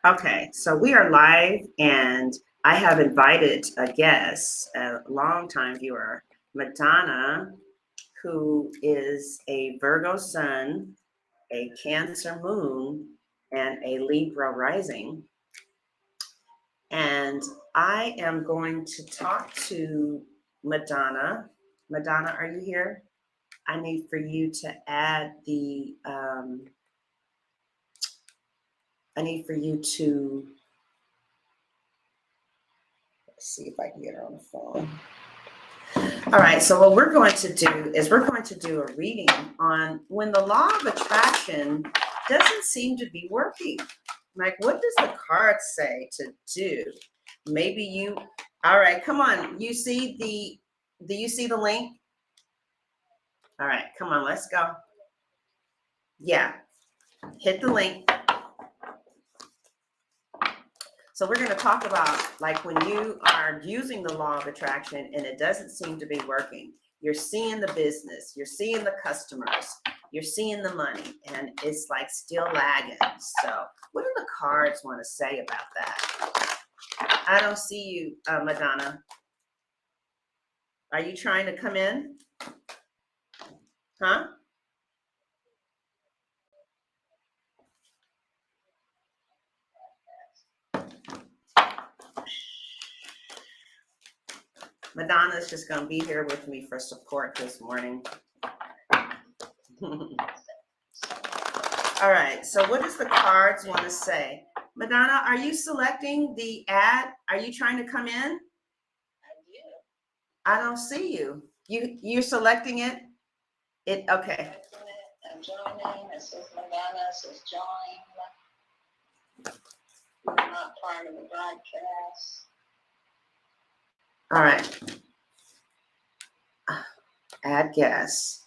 Okay, so we are live, and I have invited a guest, a longtime viewer, Madonna, who is a Virgo sun, a Cancer moon, and a Libra rising. And I am going to talk to Madonna. Madonna, are you here? I need for you to add I need for you to, let's see if I can get her on the phone. All right, so what we're going to do is we're going to do a reading on when the law of attraction doesn't seem to be working. Like, what does the card say to do? Maybe you, all right, come on. Do you see the link? All right, come on, let's go. Yeah, hit the link. So we're going to talk about like when you are using the law of attraction and it doesn't seem to be working. You're seeing the business, you're seeing the customers, you're seeing the money, and it's like still lagging. So what do the cards want to say about that? I don't see you, Madonna. Are you trying to come in? Huh? Madonna's just going to be here with me for support this morning. All right, so what does the cards want to say? Madonna, are you selecting the ad? Are you trying to come in? I don't see you. You're selecting it? Okay. I'm joining. It says Madonna. It says join. I'm not part of the broadcast. All right. Add guest.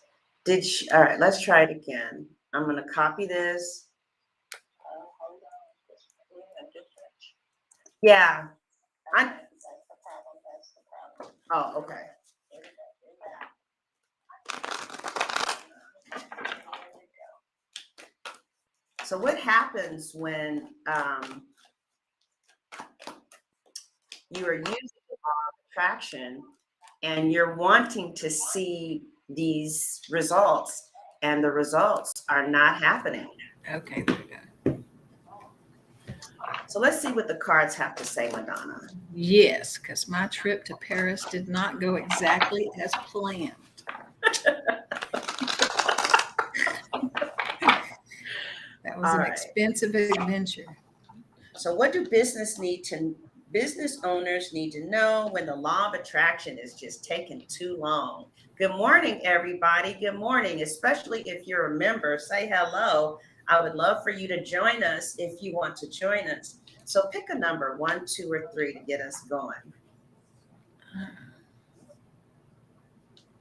All right, let's try it again. I'm going to copy this. Hold on. Just doing a different. Yeah. That's the problem. That's the problem. Oh, okay. Here we go. So what happens when you are using the law of attraction and you're wanting to see these results and the results are not happening? Okay, there we go. So let's see what the cards have to say, Madonna. Yes, because my trip to Paris did not go exactly as planned. That was an expensive adventure. So what do business owners need to know when the law of attraction is just taking too long? Good morning, everybody. Good morning, especially if you're a member. Say hello. I would love for you to join us if you want to join us. So pick a number, 1, 2, or 3 to get us going.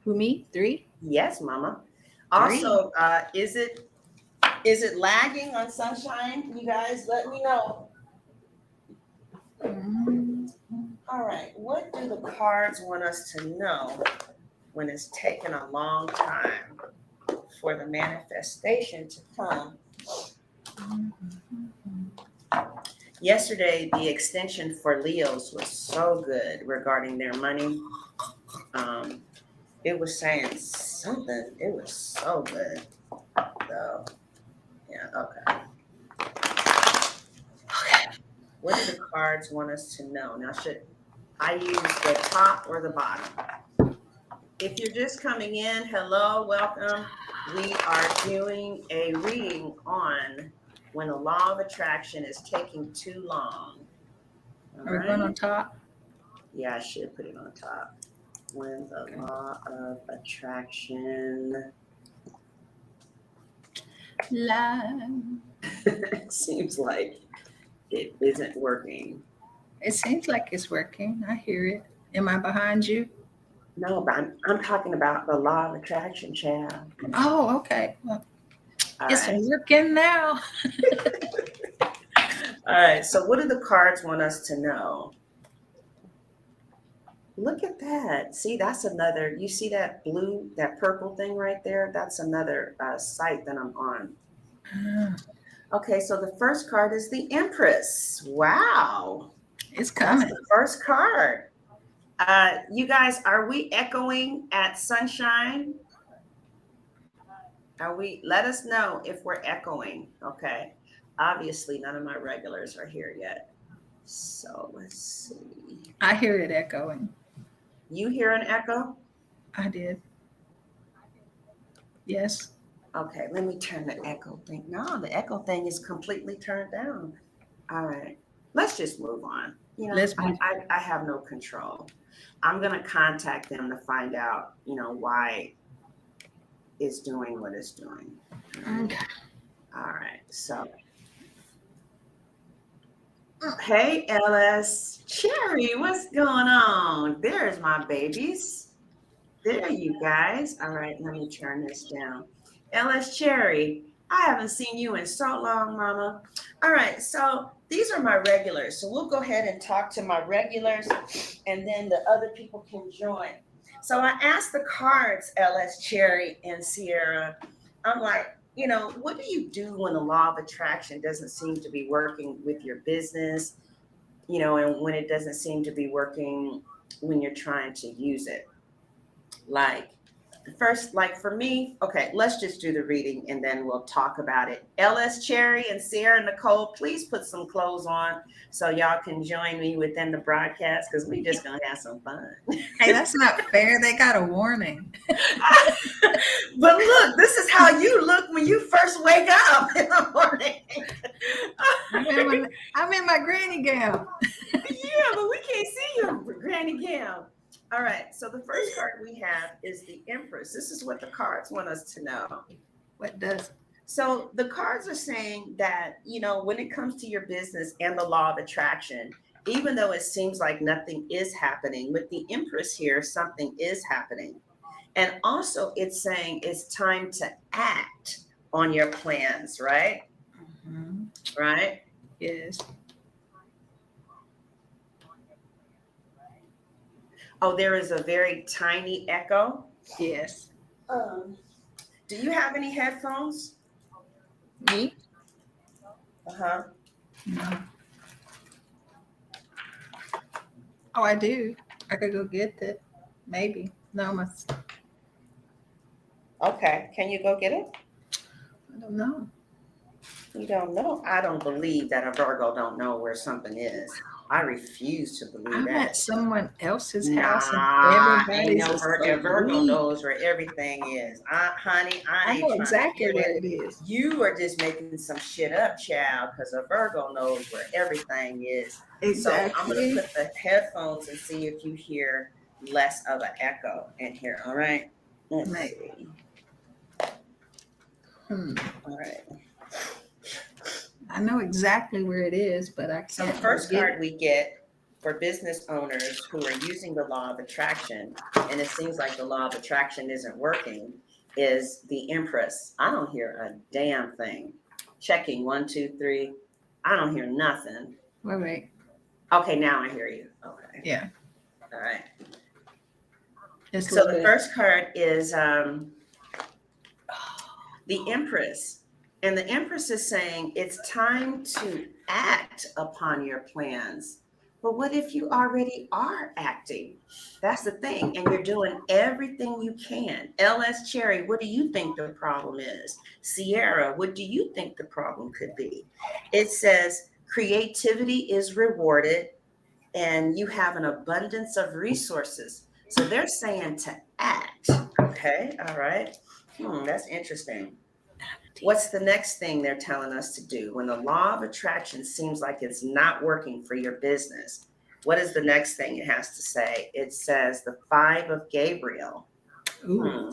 Who, me? 3? Yes, Mama. Also, is it lagging on Sunshine? You guys, let me know. All right. What do the cards want us to know when it's taken a long time for the manifestation to come? Yesterday, the extension for Leos was so good regarding their money. It was saying something. It was so good. So, yeah, okay. What do the cards want us to know? Now, should I use the top or the bottom? If you're just coming in, hello, welcome. We are doing a reading on when the law of attraction is taking too long. Are we going on top? Yeah, I should put it on top. When the law of attraction seems like it isn't working. It seems like it's working. I hear it. Am I behind you? No, but I'm talking about the law of attraction, child. Oh, okay. Well, it's right. working now. All right. So what do the cards want us to know? Look at that. See, that's another, you see that blue, that purple thing right there? That's another site that I'm on. Okay, so the first card is the Empress. Wow. It's That's coming. the first card. You guys, are we echoing at Sunshine? Let us know if we're echoing. Okay. Obviously, none of my regulars are here yet. So let's see. I hear it echoing. You hear an echo? I did. Yes. Okay, let me turn the echo thing. No, the echo thing is completely turned down. All right, let's just move on. Let's move. I have no control. I'm gonna contact them to find out, why it's doing what it's doing. Okay. All right, so. Hey, LS Cherry, what's going on? There's my babies. There you guys. All right, let me turn this down. LS Cherry, I haven't seen you in so long, Mama. All right, so these are my regulars. So we'll go ahead and talk to my regulars, and then the other people can join. So I asked the cards, LS Cherry and Sierra. I'm like, what do you do when the law of attraction doesn't seem to be working with your business, and when it doesn't seem to be working when you're trying to use it? Like, first, like for me, okay, let's just do the reading and then we'll talk about it. LS Cherry and Sierra Nicole, please put some clothes on so y'all can join me within the broadcast, because we just gonna have some fun. Hey, that's not fair. They got a warning. But look, this is how you look when you first wake up in the morning. I'm in my granny gown. Yeah, but we can't see your granny gown. All right, so the first card we have is the Empress. This is what the cards want us to know. What does? So the cards are saying that, when it comes to your business and the law of attraction, even though it seems like nothing is happening, with the Empress here, something is happening. And also it's saying it's time to act on your plans, right? Mhm. Right? Yes. Oh, there is a very tiny echo. Yes. Do you have any headphones? Me? Uh-huh. No. Oh, I do. I could go get it. Maybe. No, Okay. Can you go get it? I don't know. You don't know? I don't believe that a Virgo don't know where something is. I refuse to believe I'm that. at someone else's house and Nah, ain't everybody's no Virgo. Virgo asleep. knows where everything is. Honey, I I ain't know trying exactly to hear where that. it is. You are just making some shit up, child, because a Virgo knows where everything is. So I'm going to Exactly. put the headphones and see if you hear less of an echo in here. All right? Let's Maybe. see. All right. I know exactly where it is, but I can't. So the first get card we get for business owners who are using the law of attraction, and it seems like the law of attraction isn't working, is the Empress. I don't hear a damn thing. Checking 1, 2, 3. I don't hear nothing. Wait. Okay, now I hear you. Okay. Yeah. All right. It's So the good. first card is the Empress. And the Empress is saying it's time to act upon your plans. But what if you already are acting? That's the thing. And you're doing everything you can. LS Cherry, what do you think the problem is? Sierra, what do you think the problem could be? It says creativity is rewarded and you have an abundance of resources. So they're saying to act. Okay. All right. That's interesting. What's the next thing they're telling us to do when the law of attraction seems like it's not working for your business? What is the next thing it has to say? It says the 5 of Gabriel. Ooh.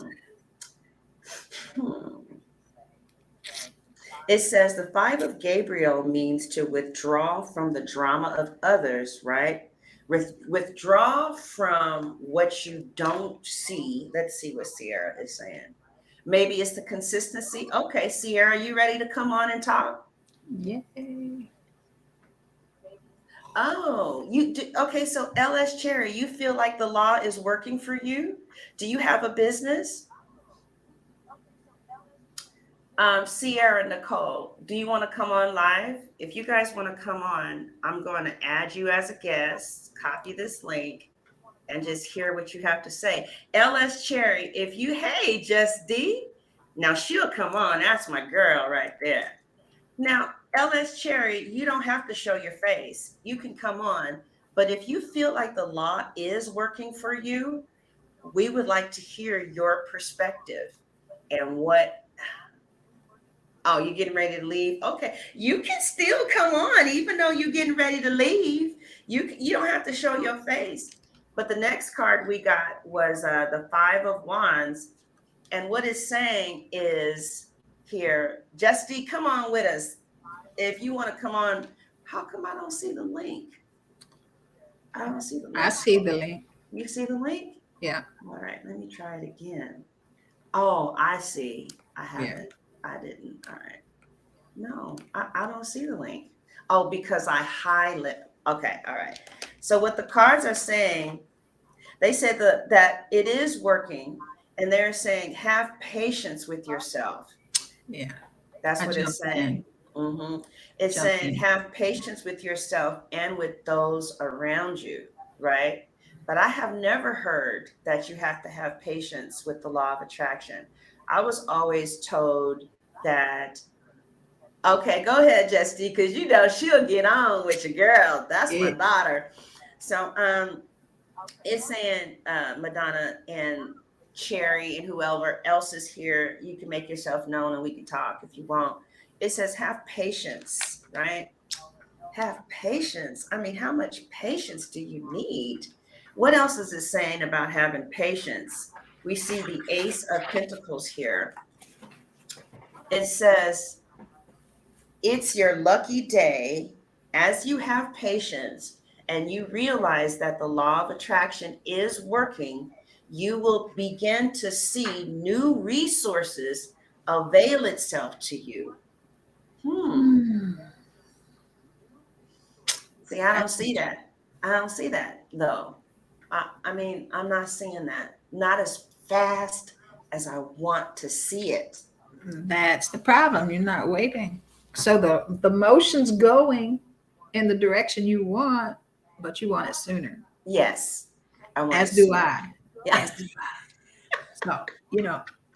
It says the 5 of Gabriel means to withdraw from the drama of others, right? Withdraw from what you don't see. Let's see what Sierra is saying. Maybe it's the consistency. Okay, Sierra, you ready to come on and talk? Yay. Oh, you do. Okay, so LS Cherry, you feel like the law is working for you? Do you have a business? Sierra Nicole, do you want to come on live? If you guys want to come on, I'm going to add you as a guest, copy this link, and just hear what you have to say. LS Cherry, if you, hey, Just D, now she'll come on. That's my girl right there. Now, LS Cherry, you don't have to show your face. You can come on. But if you feel like the law is working for you, we would like to hear your perspective and what. Oh, you're getting ready to leave? Okay. You can still come on, even though you're getting ready to leave. You don't have to show your face. But the next card we got was the Five of Wands. And what it's saying is here, Justy, come on with us. If you want to come on, how come I don't see the link? I don't see the link. I see the link. You see the link? Yeah. All right, let me try it again. Oh, I see. I haven't. Yeah. I didn't. All right. No, I don't see the link. Oh, because I highlight. Okay, all right. So what the cards are saying, they said that it is working, and they're saying have patience with yourself. Yeah. That's I what it's jumped saying. It's Jump saying in. have patience with yourself and with those around you, right? But I have never heard that you have to have patience with the law of attraction. I was always told that, okay, go ahead, Justy, because you know she'll get on with your girl. That's my Yeah. daughter. So it's saying Madonna and Cherry and whoever else is here, you can make yourself known and we can talk if you want. It says have patience, right? Have patience. I mean, how much patience do you need? What else is it saying about having patience? We see the Ace of Pentacles here. It says, it's your lucky day as you have patience and you realize that the law of attraction is working. You will begin to see new resources avail itself to you. See, I don't see that. I don't see that though. I mean, I'm not seeing that. Not as fast as I want to see it. That's the problem. You're not waiting. So the motion's going in the direction you want, but you want it sooner. Yes. I want As to do see it. I. Yeah. As do I. So,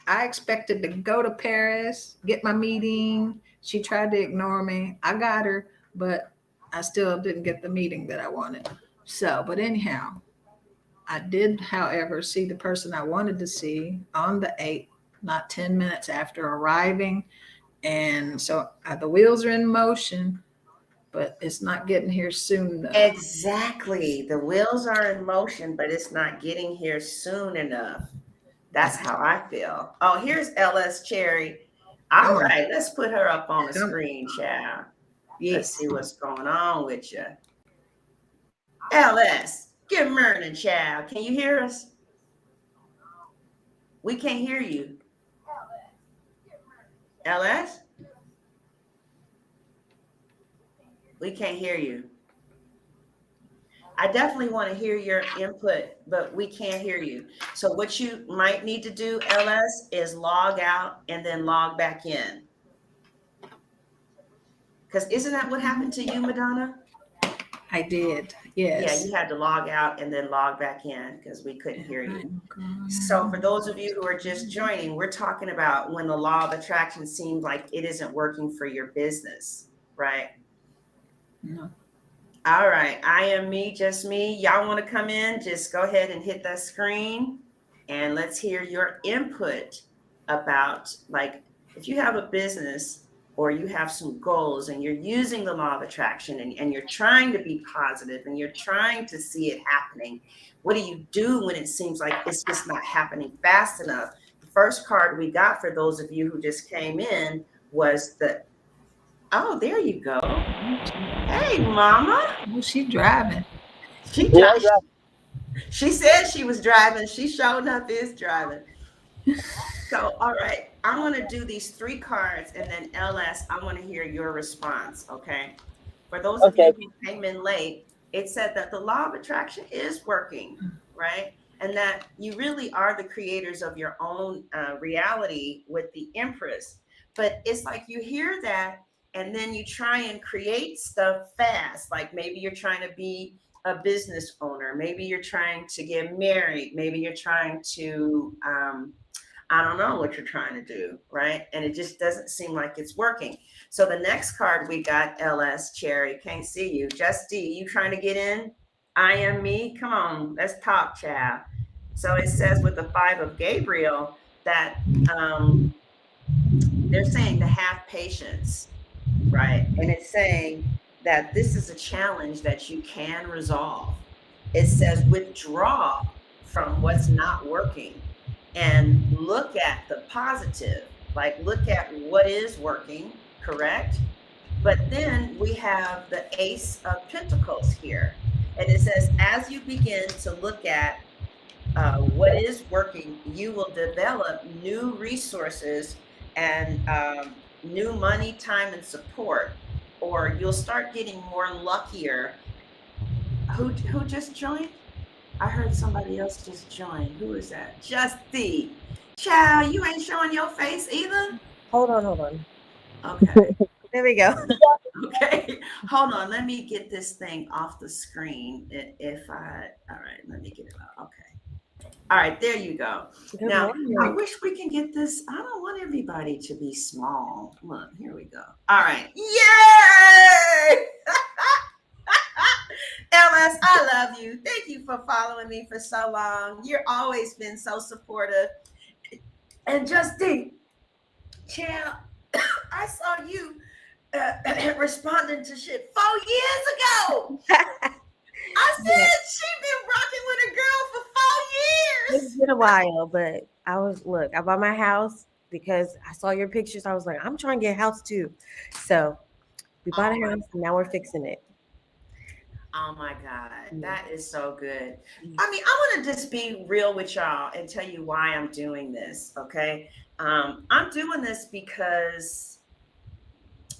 I expected to go to Paris, get my meeting. She tried to ignore me. I got her, but I still didn't get the meeting that I wanted. So, but anyhow, I did, however, see the person I wanted to see on the 8th, not 10 minutes after arriving. And so the wheels are in motion, but it's not getting here soon enough. Exactly. The wheels are in motion, but it's not getting here soon enough. That's how I feel. Oh, here's LS Cherry. All Come on. right, let's put her up on the Come- screen, child. Let's Yes. see what's going on with you. LS, good morning, child. Can you hear us? We can't hear you. LS? We can't hear you. I definitely want to hear your input, but we can't hear you. So what you might need to do, LS, is log out and then log back in. Because isn't that what happened to you, Madonna? I did. Yeah, Yes. you had to log out and then log back in because we couldn't hear you. So for those of you who are just joining, we're talking about when the law of attraction seems like it isn't working for your business, right? No. All right. I am me, just me. Y'all want to come in? Just go ahead and hit that screen and let's hear your input about, like, if you have a business or you have some goals and you're using the law of attraction and you're trying to be positive and you're trying to see it happening, what do you do when it seems like it's just not happening fast enough? The first card we got for those of you who just came in was the, oh, there you go. Hey, mama. Oh, she's driving. She said she was driving. She showed up is driving. So, all right, I'm going to do these 3 cards and then LS, I want to hear your response, okay? For those of you who came in late, it said that the law of attraction is working, right? And that you really are the creators of your own reality with the Empress. But it's like you hear that and then you try and create stuff fast. Like maybe you're trying to be a business owner. Maybe you're trying to get married. Maybe you're trying to, I don't know what you're trying to do, right? And it just doesn't seem like it's working. So the next card we got, LS Cherry, can't see you. Just D, you trying to get in? I am me. Come on, let's talk, child. So it says with the 5 of Gabriel that they're saying to have patience, right? And it's saying that this is a challenge that you can resolve. It says withdraw from what's not working and look at the positive, like look at what is working, correct? But then we have the Ace of Pentacles here. And it says, as you begin to look at what is working, you will develop new resources and new money, time, and support, or you'll start getting more luckier. Who just joined? I heard somebody else just join. Who is that? Justy. Child, you ain't showing your face either? Hold on. Okay. There we go. Okay. Hold on. Let me get this thing off the screen. All right, let me get it out. Okay. All right, there you go. Good Now, morning. I wish we can get this. I don't want everybody to be small. Look, here we go. All right. Yay! LS, I love you. Thank you for following me for so long. You've always been so supportive. And Justine, child, I saw you responding to shit 4 years ago. I said she been rocking with a girl for 4 years. It's been a while, but I bought my house because I saw your pictures. I was like, I'm trying to get a house too. So we bought a house and now we're fixing it. Oh my God, that is so good. I mean, I want to just be real with y'all and tell you why I'm doing this, okay? I'm doing this because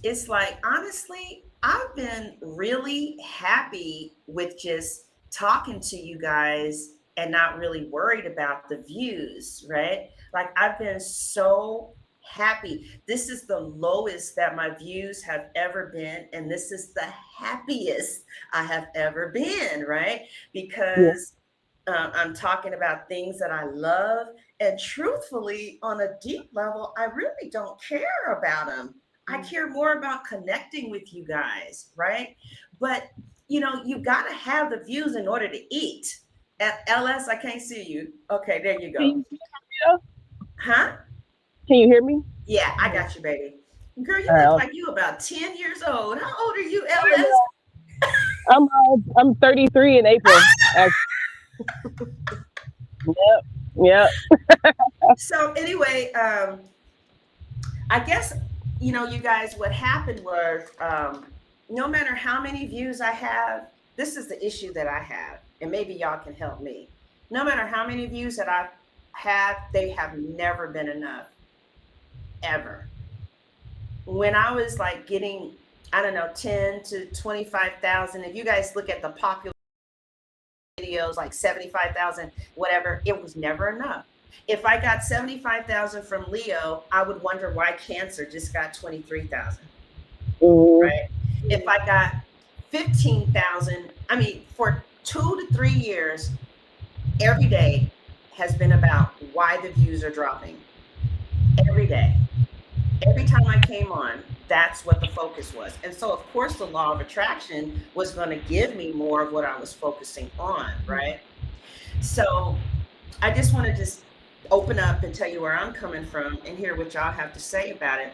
it's like, honestly, I've been really happy with just talking to you guys and not really worried about the views, right? Like, I've been so happy. This is the lowest that my views have ever been, and this is the happiest I have ever been, right? Because I'm talking about things that I love, and truthfully, on a deep level, I really don't care about them. I care more about connecting with you guys, right? But you got to have the views in order to eat. At LS, I can't see you. Okay, there you go. Huh? Can you hear me? Yeah, I got you, baby. Girl, you look like you about 10 years old. How old are you, LS? I'm 33 in April. Yep. So anyway, I guess you guys, what happened was no matter how many views I have, this is the issue that I have, and maybe y'all can help me. No matter how many views that I have, they have never been enough. Ever. When I was like getting, I don't know, 10 to 25,000, if you guys look at the popular videos, like 75,000, whatever, it was never enough. If I got 75,000 from Leo, I would wonder why Cancer just got 23,000. Right? If I got 15,000, I mean, for 2 to 3 years, every day has been about why the views are dropping. Every day. Every time I came on, that's what the focus was. And so, of course, the law of attraction was going to give me more of what I was focusing on, right? So I just want to just open up and tell you where I'm coming from and hear what y'all have to say about it.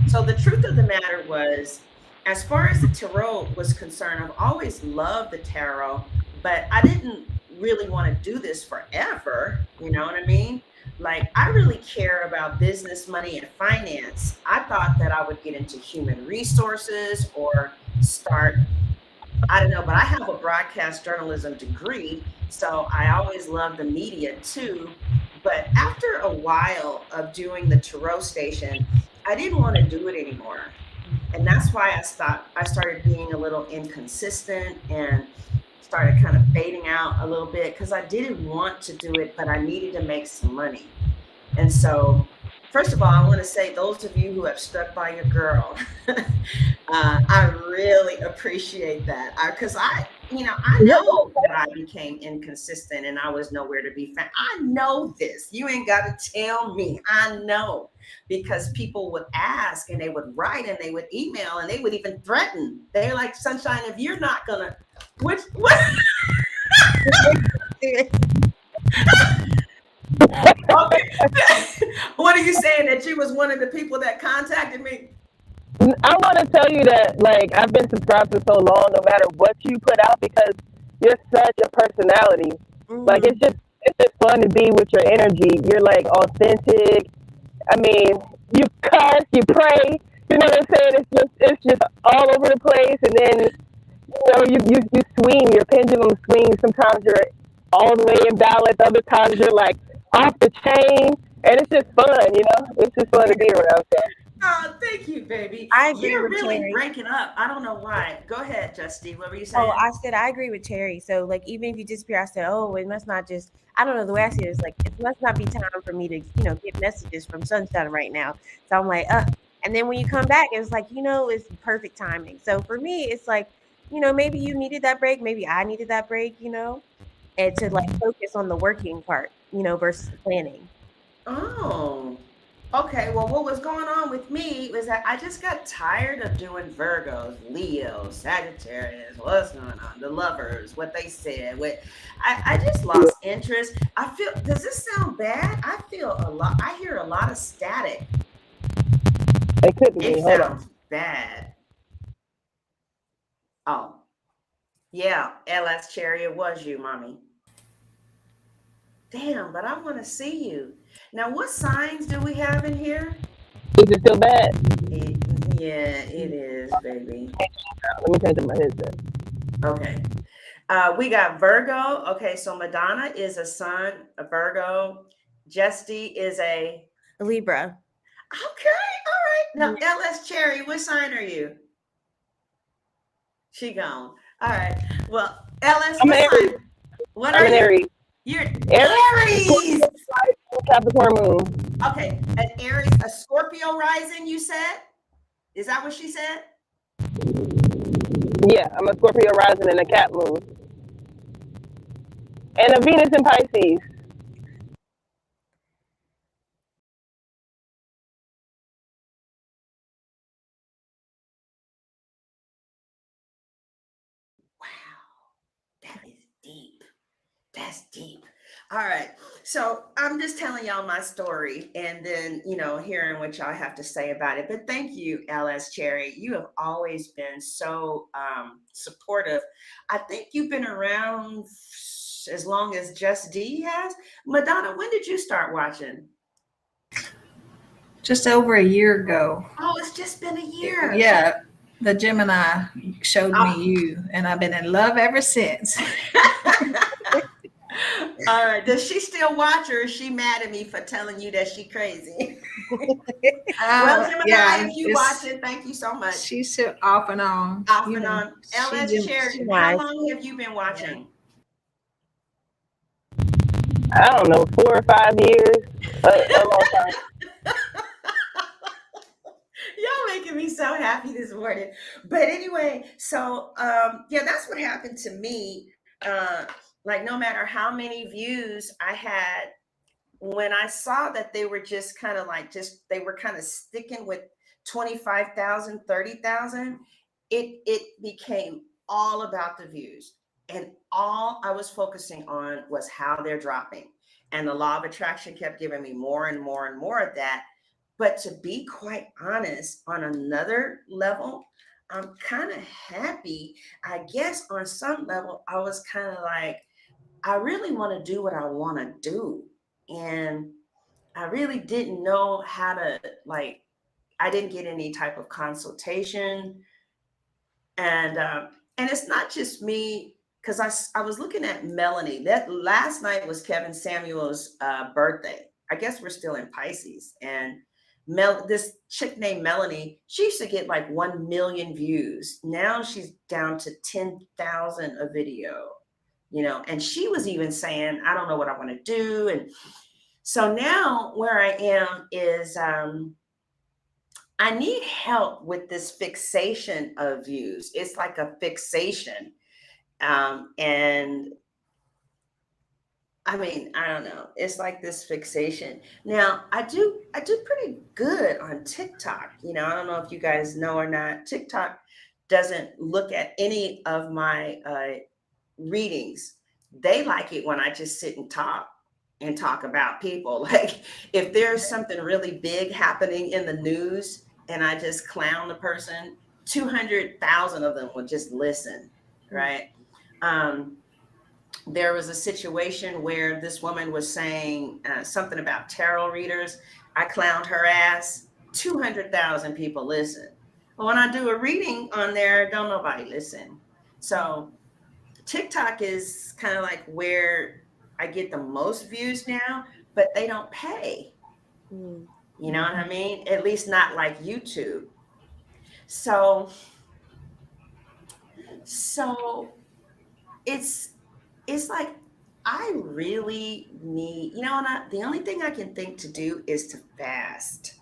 So the truth of the matter was, as far as the tarot was concerned, I've always loved the tarot, but I didn't really want to do this forever. You know what I mean? Like, I really care about business, money, and finance. I thought that I would get into human resources or start, I don't know, but I have a broadcast journalism degree, so I always loved the media too. But after a while of doing the tarot station, I didn't want to do it anymore. And that's why I started being a little inconsistent and started kind of fading out a little bit because I didn't want to do it, but I needed to make some money. And so first of all, I want to say those of you who have stuck by your girl, I really appreciate that. Because I know that I became inconsistent and I was nowhere to be found. I know this. You ain't got to tell me. I know, because people would ask and they would write and they would email and they would even threaten. They're like, Sunshine, if you're not gonna, what? Okay. What are you saying, that you was one of the people that contacted me? I want to tell you that, like, I've been subscribed for so long, no matter what you put out, because you're such a personality. Like, it's just fun to be with your energy. You're like authentic. I mean, you cuss, you pray. You know what I'm saying? It's just all over the place, and then you swing. Your pendulum swings. Sometimes you're all the way in balance. Other times you're like off the chain, and it's just fun. It's just fun to be around. So. Oh, thank you, baby. I agree You're with really Terry. breaking up. I don't know why. Go ahead, Justine. What were you saying? Oh, I said I agree with Terry. So like, even if you disappear, I said, oh, it must not just. I don't know, the way I see it is like, it must not be time for me to get messages from Sunshine right now. So I'm like, and then when you come back, it's like, it's perfect timing. So for me, it's like, maybe you needed that break, maybe I needed that break, and to like focus on the working part, versus the planning. Oh, okay. Well, what was going on with me was that I just got tired of doing Virgos, Leos, Sagittarius, what's going on, the lovers, what they said. I just lost interest. I feel, does this sound bad? I hear a lot of static. It could be. It Hold on. sounds bad. Oh, yeah, LS Cherry, it was you, mommy. Damn, but I want to see you. Now, what signs do we have in here? Is it still bad? Yeah, it is, baby. Let me turn to my headset. Okay. We got Virgo. Okay, so Madonna is a Sun, a Virgo. Jesty is a Libra. Okay, all right. Now, LS Cherry, what sign are you? She gone. All right. Well, LS, I'm what an Aries. sign? What I'm are an you? Aries. You're Aries. Aries. Capricorn moon. Okay, an Aries, a Scorpio rising, you said? Is that what she said? Yeah, I'm a Scorpio rising and a Cap moon. And a Venus in Pisces. Wow, that is deep. That's deep. All right. So I'm just telling y'all my story and then, hearing what y'all have to say about it. But thank you, LS Cherry. You have always been so supportive. I think you've been around as long as Just D has. Madonna, when did you start watching? Just over a year ago. Oh, it's just been a year. Yeah. The Gemini showed Oh. me you, and I've been in love ever since. All right. Does she still watch, or is she mad at me for telling you that she crazy? Well, Gemini, if you watch it, thank you so much. She's off and on. Off and on. LS Cherry, how long have you been watching? I don't know, 4 or 5 years. A long time. Y'all making me so happy this morning. But anyway, so yeah, that's what happened to me. Like, no matter how many views I had, when I saw that they were just kind of like, they were kind of sticking with 25,000, 30,000, it became all about the views. And all I was focusing on was how they're dropping. And the law of attraction kept giving me more and more and more of that. But to be quite honest, on another level, I'm kind of happy. I guess on some level, I was kind of like, I really want to do what I want to do. And I really didn't know how to, like, I didn't get any type of consultation. And it's not just me, because I was looking at Melanie. That last night was Kevin Samuel's birthday. I guess we're still in Pisces. And this chick named Melanie, she used to get like 1 million views. Now she's down to 10,000 a video, and she was even saying, I don't know what I want to do. And So now where I am is I need help with this fixation of views. It's like a fixation. And I mean, I don't know. It's like this fixation. Now, I do pretty good on TikTok. I don't know if you guys know or not. TikTok doesn't look at any of my readings. They like it when I just sit and talk about people. Like if there's something really big happening in the news and I just clown the person, 200,000 of them will just listen, right? There was a situation where this woman was saying something about tarot readers. I clowned her ass. 200,000 people listen. But when I do a reading on there, don't nobody listen. So TikTok is kind of like where I get the most views now, but they don't pay. Mm. You know what I mean? At least not like YouTube. So it's like I really need, the only thing I can think to do is to fast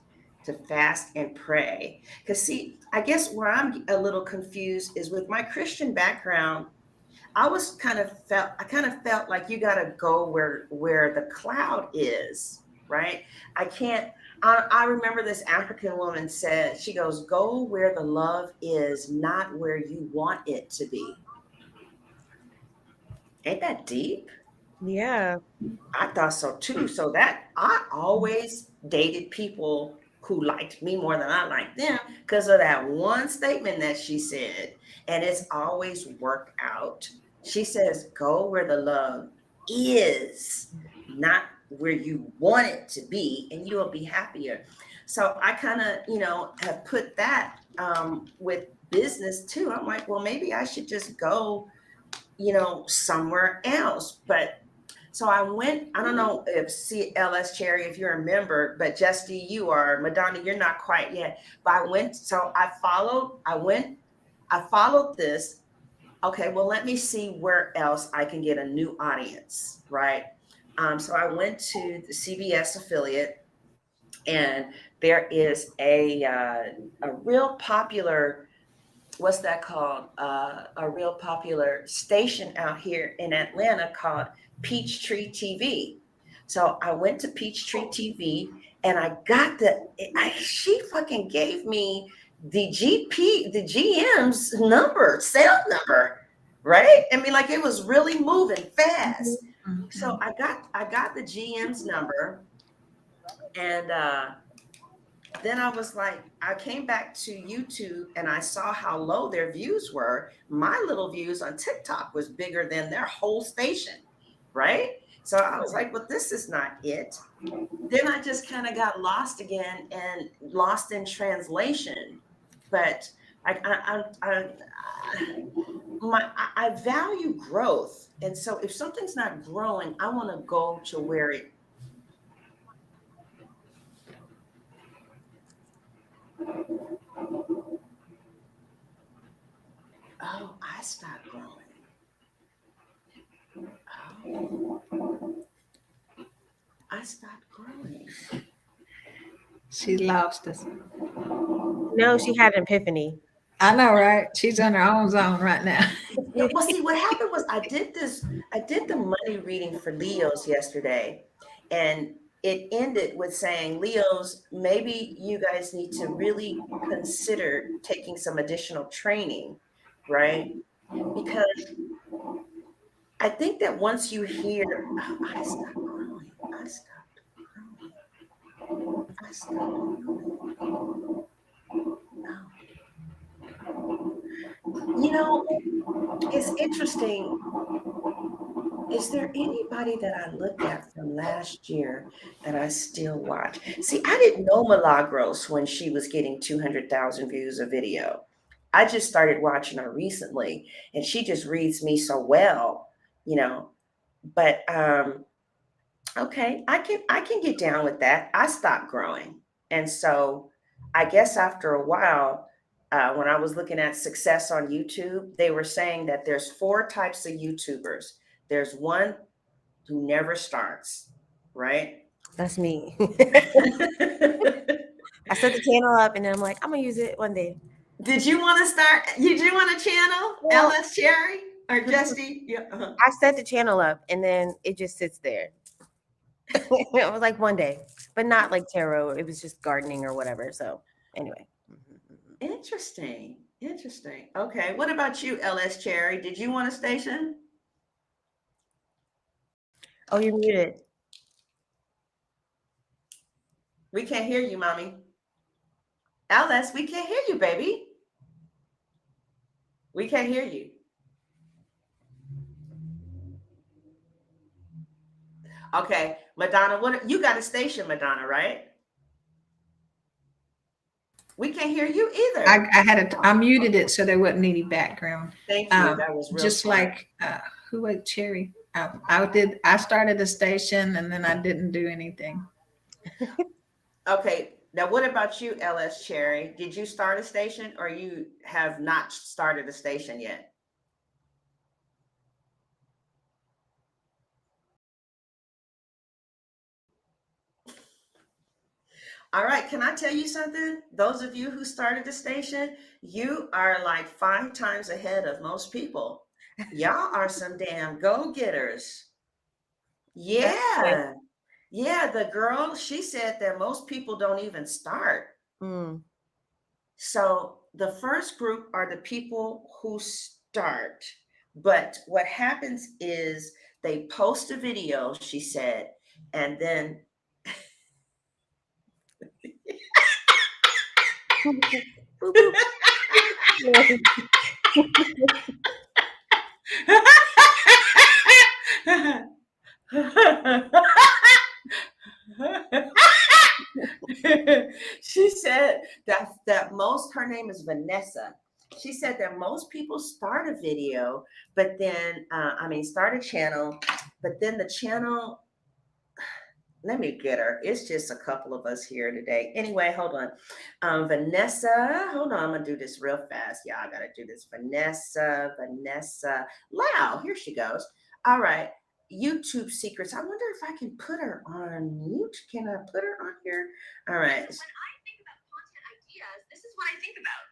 and pray. Because see, I guess where I'm a little confused is with my Christian background. I kind of felt like you got to go where the cloud is, right? I remember this African woman said, she goes, go where the love is, not where you want it to be. Ain't that deep? Yeah. I thought so too. So that I always dated people who liked me more than I liked them because of that one statement that she said. And it's always worked out. She says, go where the love is, not where you want it to be, and you'll be happier. So I kind of, have put that with business too. I'm like, well, maybe I should just go, somewhere else. But so I went, I don't know if CLS Cherry, if you're a member, but Justy, you are, Madonna, you're not quite yet. But I followed this. Okay, well, let me see where else I can get a new audience, right? So I went to the CBS affiliate, and there is a real popular, what's that called? A real popular station out here in Atlanta called Peachtree TV. So I went to Peachtree TV and I got she fucking gave me the GM's sales number, right? I mean, like it was really moving fast. Mhm. So I got the GM's number, and then I was like, I came back to YouTube and I saw how low their views were. My little views on TikTok was bigger than their whole station, right? So I was like, well, this is not it. Then I just kind of got lost again and lost in translation. But I value growth. And so if something's not growing, I want to go to where it. Oh, I stopped growing. Oh, I stopped growing. She lost us. No, she had an epiphany. I know, right? She's on her own zone right now. Well, see, what happened was I did the money reading for Leos yesterday, and it ended with saying, Leos, maybe you guys need to really consider taking some additional training, right? Because I think that once you hear, oh, I stopped growing. It's interesting. Is there anybody that I looked at from last year that I still watch? See, I didn't know Milagros when she was getting 200,000 views a video. I just started watching her recently, and she just reads me so well, But okay, I can get down with that. I stopped growing, and so I guess after a while, when I was looking at success on YouTube, they were saying that there's 4 types of YouTubers. There's one who never starts, right? That's me. I set the channel up and then I'm like, I'm gonna use it one day. Did you want to start? Did you want a channel, Well- LS Cherry or Justy? Yeah. I set the channel up and then it just sits there. It was like one day, but not like tarot. It was just gardening or whatever. So anyway. Interesting. Interesting. Okay. What about you, LS Cherry? Did you want a station? Oh, you're muted. We can't hear you, mommy. LS, we can't hear you, baby. We can't hear you. Okay, Madonna, what you got a station, Madonna, right? We can't hear you either. I muted it so there wasn't any background. Thank you. That was real Just smart. like who was Cherry? I started a station and then I didn't do anything. Okay, now what about you, LS Cherry? Did you start a station or you have not started a station yet? All right, can I tell you something? Those of you who started the station, you are like 5 times ahead of most people. Y'all are some damn go-getters. Yeah. Yeah, the girl, she said that most people don't even start. Mm. So the first group are the people who start. But what happens is they post a video, she said, and then she said that most, her name is Vanessa. She said that most people start a video, but then start a channel, but then the channel, let me get her. It's just a couple of us here today. Anyway, hold on. Vanessa, hold on. I'm going to do this real fast. Yeah, I got to do this. Vanessa. Wow, here she goes. All right. YouTube secrets. I wonder if I can put her on mute. Can I put her on here? All right. When I think about content ideas, this is what I think about.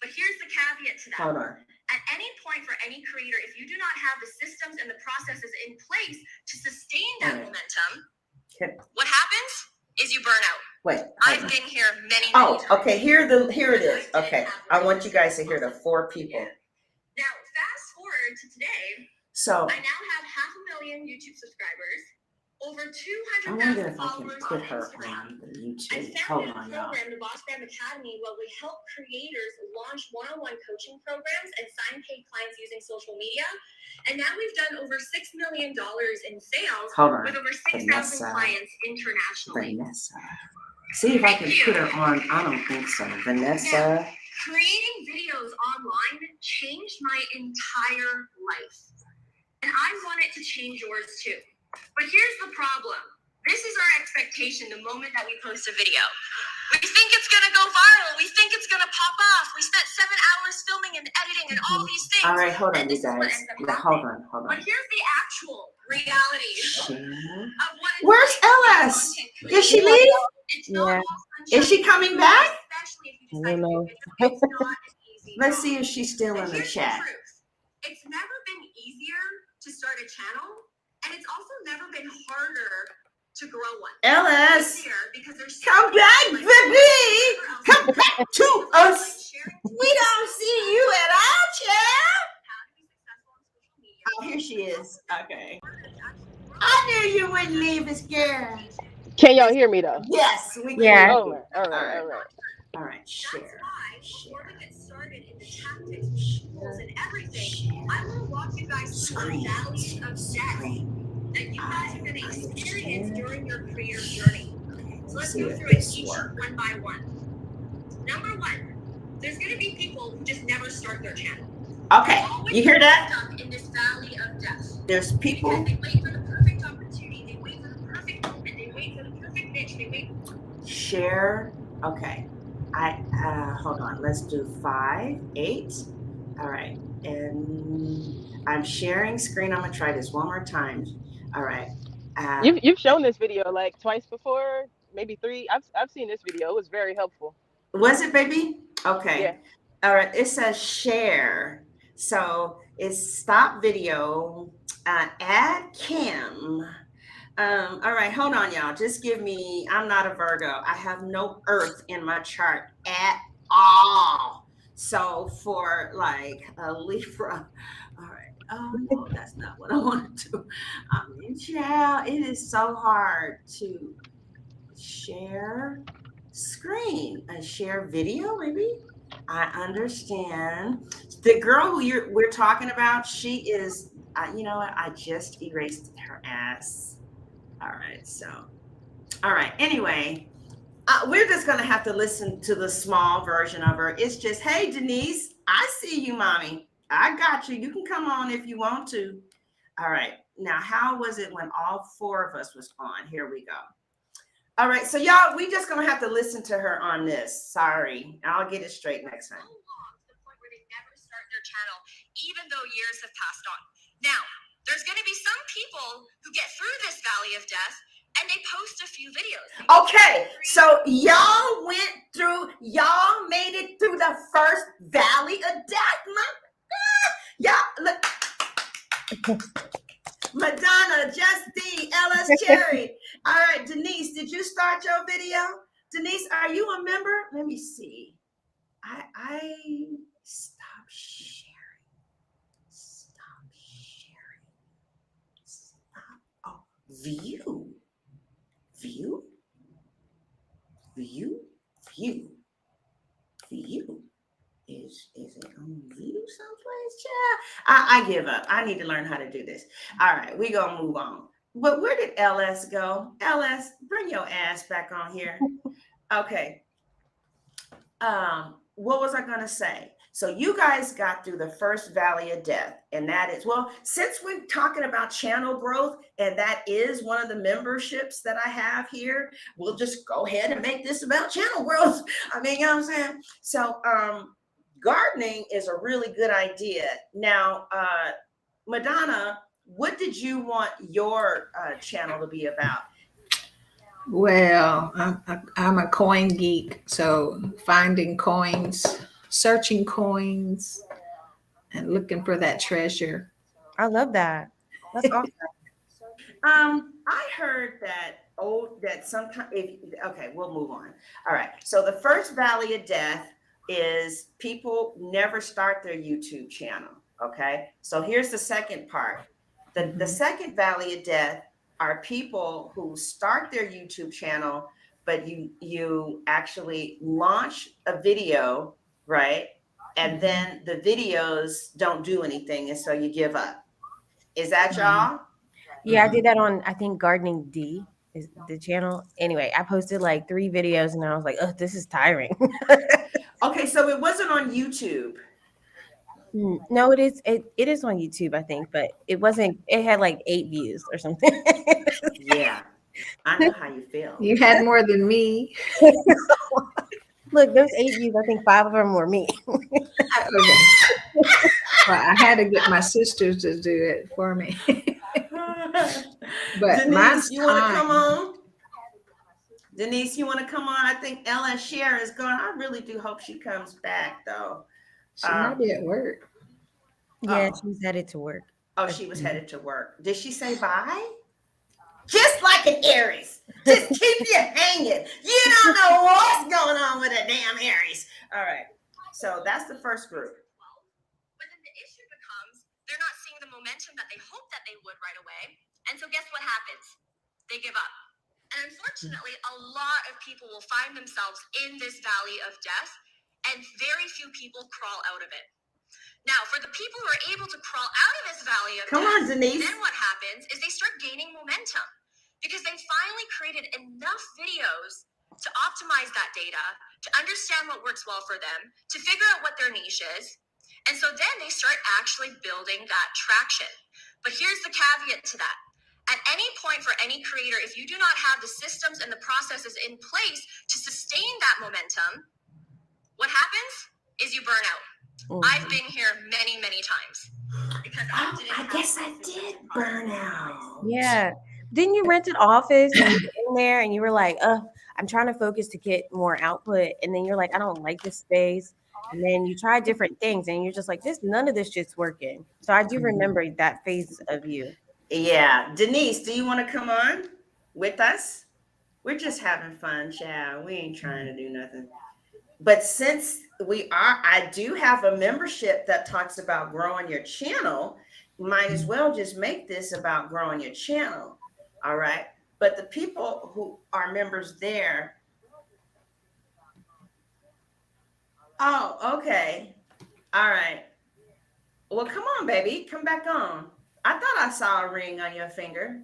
But here's the caveat to that. Hold on. At any point for any creator, if you do not have the systems and the processes in place to sustain that Right. momentum, Okay. what happens is you burn out. Wait. hold I've on. been here many Oh, times. okay. Here it is. Okay. I want you guys to hear the 4 people. Now, fast forward to today, So I now have 500,000 YouTube subscribers, over I 200,000 wonder if I can followers put on her Instagram. on the I YouTube. Hold founded a on, y'all. program, the Boss Bam Academy, where we help creators launch one-on-one coaching programs and sign paid clients using social media. And now we've done over $6 million in sales Hold on. with over 6,000 Vanessa. clients internationally. Vanessa. See if I can put her on. I don't think so. Vanessa. Creating videos online changed my entire life. And I want it to change yours too. But here's the problem. This is our expectation the moment that we post a video. We think it's going to go viral. We think it's going to pop off. We spent 7 hours filming and editing and all these things. All right, hold on, And you this is what guys. ends up Yeah, hold happening. on. But here's the actual reality Share. of what it's Where's like to be a LS? content Did she creator. leave? It's not Yeah. all sunshine. Is she coming back? Especially if you I decide don't know. to do it. It's not an easy Let's job. see if she's still in And the here's chat. truth. It's never been easier to start a channel, and it's also never been harder to grow one. LS, Easier because there's so come many back, like baby. whatever else Come you back do. to Like us. sharing We don't see you at all, child. how to be successful on social media. Oh, here she is. Okay. It's actually growing. I knew you wouldn't leave us, girl. Can y'all hear me though? Yes, we can. Yeah. hear All you. right, all right, All all right. All right, That's share. why before Share. we get started in the tactics, tools, and everything, I want to walk you guys through the valleys of death Screen. that you guys are going to I experience understand. during your career journey. Okay, So let's see go if through it this each works. one by one. Number one, there's going to be people who just never start their channel. Okay, They're always you hear that? stuck in this valley of death. There's people. Because they wait for the perfect opportunity, they wait for the perfect moment, they wait for the perfect niche, they wait. Share. Okay. Hold on. Let's do 5, 8. All right. And I'm sharing screen. I'm gonna try this one more time. All right. You've shown this video like twice before, maybe three. I've seen this video. It was very helpful. Was it, baby? Okay. Yeah. All right. It says share. So it's stop video, add cam. All right, hold on, y'all. Just give me, I'm not a Virgo. I have no earth in my chart at all. So for like a Libra, all right. Oh no, that's not what I want to do. I mean, child, it is so hard to share screen and share video, maybe. I understand. The girl who we're talking about, she is, you know what? I just erased her ass. All right, so, all right. Anyway, we're just going to have to listen to the small version of her. It's just, hey, Denise, I see you, mommy. I got you. You can come on if you want to. All right. Now, how was it when all four of us was on? Here we go. All right. So, y'all, we just going to have to listen to her on this. Sorry. I'll get it straight next time. To the point where they never start their channel, even though years have passed on. Now, there's going to be some people who get through this valley of death and they post a few videos. Okay, so y'all made it through the first valley of death. Y'all, look. Madonna, Just D, LS Cherry. All right, Denise, did you start your video? Denise, are you a member? Let me see. I stop sharing. View is it on view someplace? Yeah, I give up. I need to learn how to do this. All right, we gonna move on. But where did LS go? LS, bring your ass back on here. Okay. What was I gonna say? So you guys got through the first valley of death, and that is, well, since we're talking about channel growth, and that is one of the memberships that I have here, we'll just go ahead and make this about channel growth. I mean, you know what I'm saying? So gardening is a really good idea. Now, Madonna, what did you want your channel to be about? Well, I'm a coin geek, so finding coins, searching coins, and looking for that treasure. I love that. That's awesome. I heard that sometimes. Okay, we'll move on. All right. So the first valley of death is people never start their YouTube channel. Okay. So here's the second part. The second valley of death are people who start their YouTube channel, but you actually launch a video, right? And then the videos don't do anything, and so you give up. Is that y'all? Yeah, I did that on, I think, Gardening D is the channel. Anyway, I posted like 3 videos and I was like, oh, this is tiring. Okay, so it wasn't on YouTube. No, it is. It is on YouTube, I think, but it wasn't. It had like 8 views or something. Yeah, I know how you feel. You had more than me. Look, those 8 views. I think 5 of them were me. Okay. Well, I had to get my sisters to do it for me. But Denise, you want to come on? Denise, you want to come on? I think Ellen Scher is gone. I really do hope she comes back, though. She might be at work. Yeah, Oh. she's headed to work. Oh, she was headed to work. Did she say bye? Just like an Aries. Just keep you hanging. You don't know what's going on with a damn Aries. All right. So that's the first group. But then the issue becomes they're not seeing the momentum that they hope that they would right away. And so guess what happens? They give up. And unfortunately, a lot of people will find themselves in this valley of death, and very few people crawl out of it. Now, for the people who are able to crawl out of this valley of Come death, on, Denise. then what happens is they start gaining momentum because they finally created enough videos to optimize that data, to understand what works well for them, to figure out what their niche is. And so then they start actually building that traction. But here's the caveat to that. At any point for any creator, if you do not have the systems and the processes in place to sustain that momentum, what happens is you burn out. I've been here many, many times because I guess I did burn out. Yeah. Didn't you rent an office and you were in there and you were like, I'm trying to focus to get more output. And then you're like, I don't like this space. And then you try different things and you're just like, none of this shit's working. So I do remember that phase of you. Yeah. Denise, do you want to come on with us? We're just having fun, child. We ain't trying to do nothing. But since I do have a membership that talks about growing your channel. Might as well just make this about growing your channel. All right. But the people who are members there. Oh, okay. All right. Well, come on, baby. Come back on. I thought I saw a ring on your finger.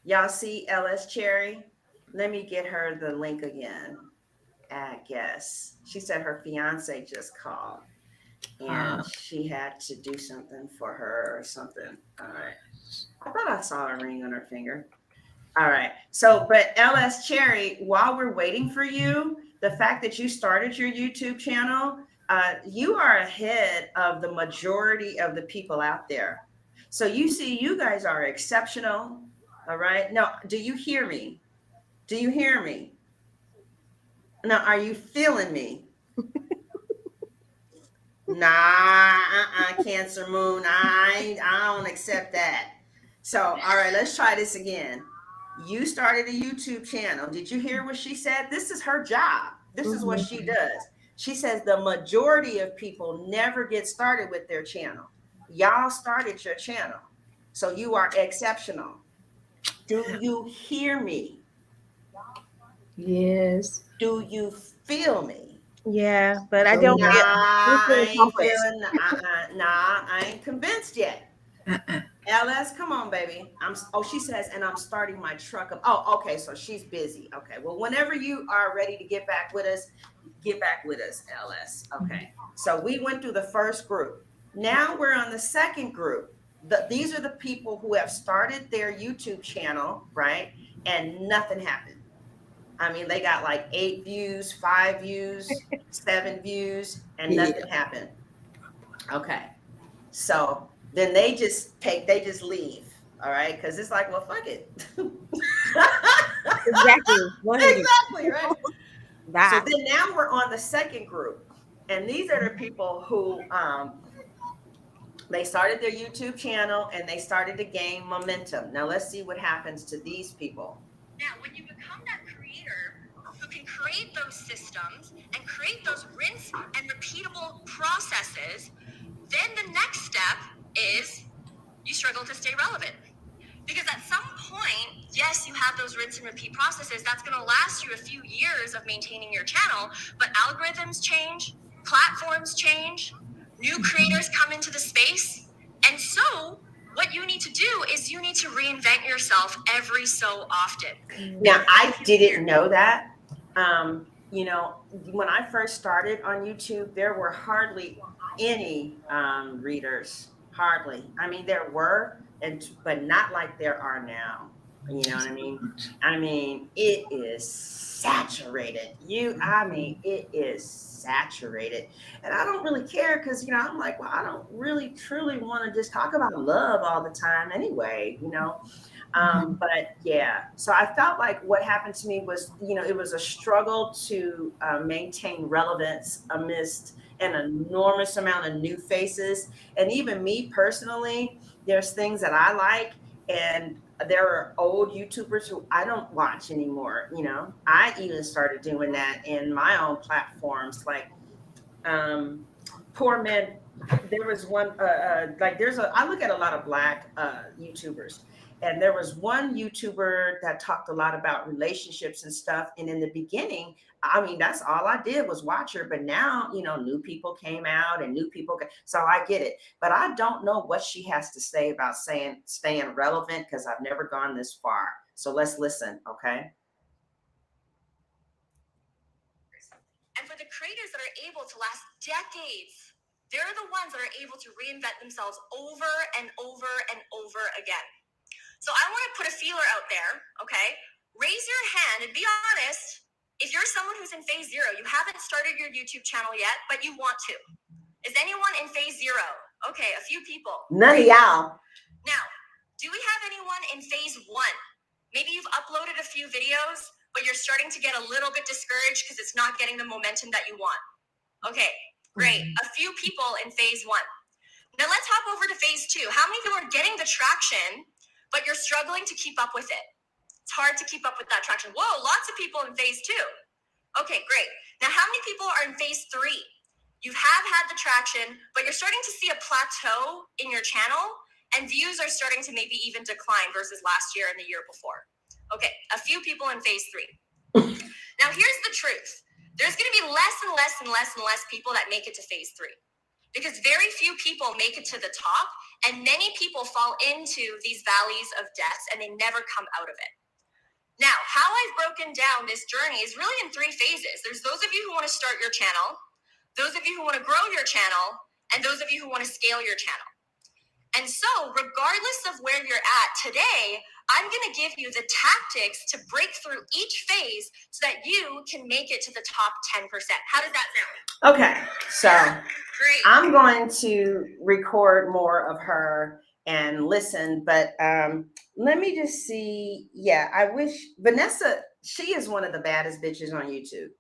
Y'all see LS Cherry? Let me get her the link again. I guess. She said her fiance just called and she had to do something for her or something. All right. I thought I saw a ring on her finger. All right. So, but LS Cherry, while we're waiting for you, the fact that you started your YouTube channel, you are ahead of the majority of the people out there. So you see, you guys are exceptional. All right. Now, do you hear me? Do you hear me? Now, are you feeling me? Nah, Cancer Moon. I don't accept that. So, all right, let's try this again. You started a YouTube channel. Did you hear what she said? This is her job. This is what she does. She says the majority of people never get started with their channel. Y'all started your channel. So you are exceptional. Do you hear me? Yes. Do you feel me? Yeah, but I don't Nah, feel I ain't accomplished. feeling. Nah, I ain't convinced yet. LS, come on, baby. She says, and I'm starting my truck up. Oh, okay. So she's busy. Okay. Well, whenever you are ready to get back with us, LS. Okay. So we went through the first group. Now we're on the second group. These are the people who have started their YouTube channel, right? And nothing happened. I mean, they got like 8 views, 5 views, 7 views, and nothing happened. Okay. So then they just leave. All right. Because it's like, well, fuck it. Exactly. Exactly. Right. That. So then now we're on the second group. And these are the people who they started their YouTube channel and they started to gain momentum. Now let's see what happens to these people. Now, when you become that creator who can create those systems and create those rinse and repeatable processes, then the next step is you struggle to stay relevant. Because at some point, yes, you have those rinse and repeat processes. That's going to last you a few years of maintaining your channel, but algorithms change, platforms change, new creators come into the space. And so what you need to do is you need to reinvent yourself every so often. Now, I didn't know that. You know, when I first started on YouTube, there were hardly any readers. Hardly. I mean, there were, but not like there are now. You know what I mean? I mean, it is saturated. It is saturated. And I don't really care because, you know, I'm like, well, I don't really truly want to just talk about love all the time anyway, you know? But yeah, so I felt like what happened to me was, you know, it was a struggle to maintain relevance amidst an enormous amount of new faces. And even me personally, there's things that I like, and there are old YouTubers who I don't watch anymore. You know, I even started doing that in my own platforms, like Poor Men. There was one, I look at a lot of Black YouTubers. And there was one YouTuber that talked a lot about relationships and stuff. And in the beginning, I mean, that's all I did was watch her. But now, you know, new people came out and so I get it. But I don't know what she has to say about staying relevant because I've never gone this far. So let's listen, okay? And for the creators that are able to last decades, they're the ones that are able to reinvent themselves over and over and over again. So I want to put a feeler out there, okay? Raise your hand and be honest. If you're someone who's in phase 0, you haven't started your YouTube channel yet, but you want to. Is anyone in phase 0? Okay, a few people. None of y'all. Now, Do we have anyone in phase 1? Maybe you've uploaded a few videos, but you're starting to get a little bit discouraged because it's not getting the momentum that you want. Okay, great. A few people in phase 1. Now let's hop over to phase 2. How many people are getting the traction, but you're struggling to keep up with it? It's hard to keep up with that traction. Whoa, lots of people in phase 2. Okay, great. Now how many people are in phase 3? You have had the traction, but you're starting to see a plateau in your channel, and views are starting to maybe even decline versus last year and the year before. Okay, a few people in phase 3. Now here's the truth. There's gonna be less and less and less and less people that make it to phase 3, because very few people make it to the top, and many people fall into these valleys of death and they never come out of it. Now, how I've broken down this journey is really in 3 phases. There's those of you who wanna start your channel, those of you who wanna grow your channel, and those of you who wanna scale your channel. And so, regardless of where you're at today, I'm going to give you the tactics to break through each phase so that you can make it to the top 10%. How does that sound? Okay, so Great. I'm going to record more of her and listen, but let me just see. Yeah, I wish Vanessa, she is one of the baddest bitches on YouTube.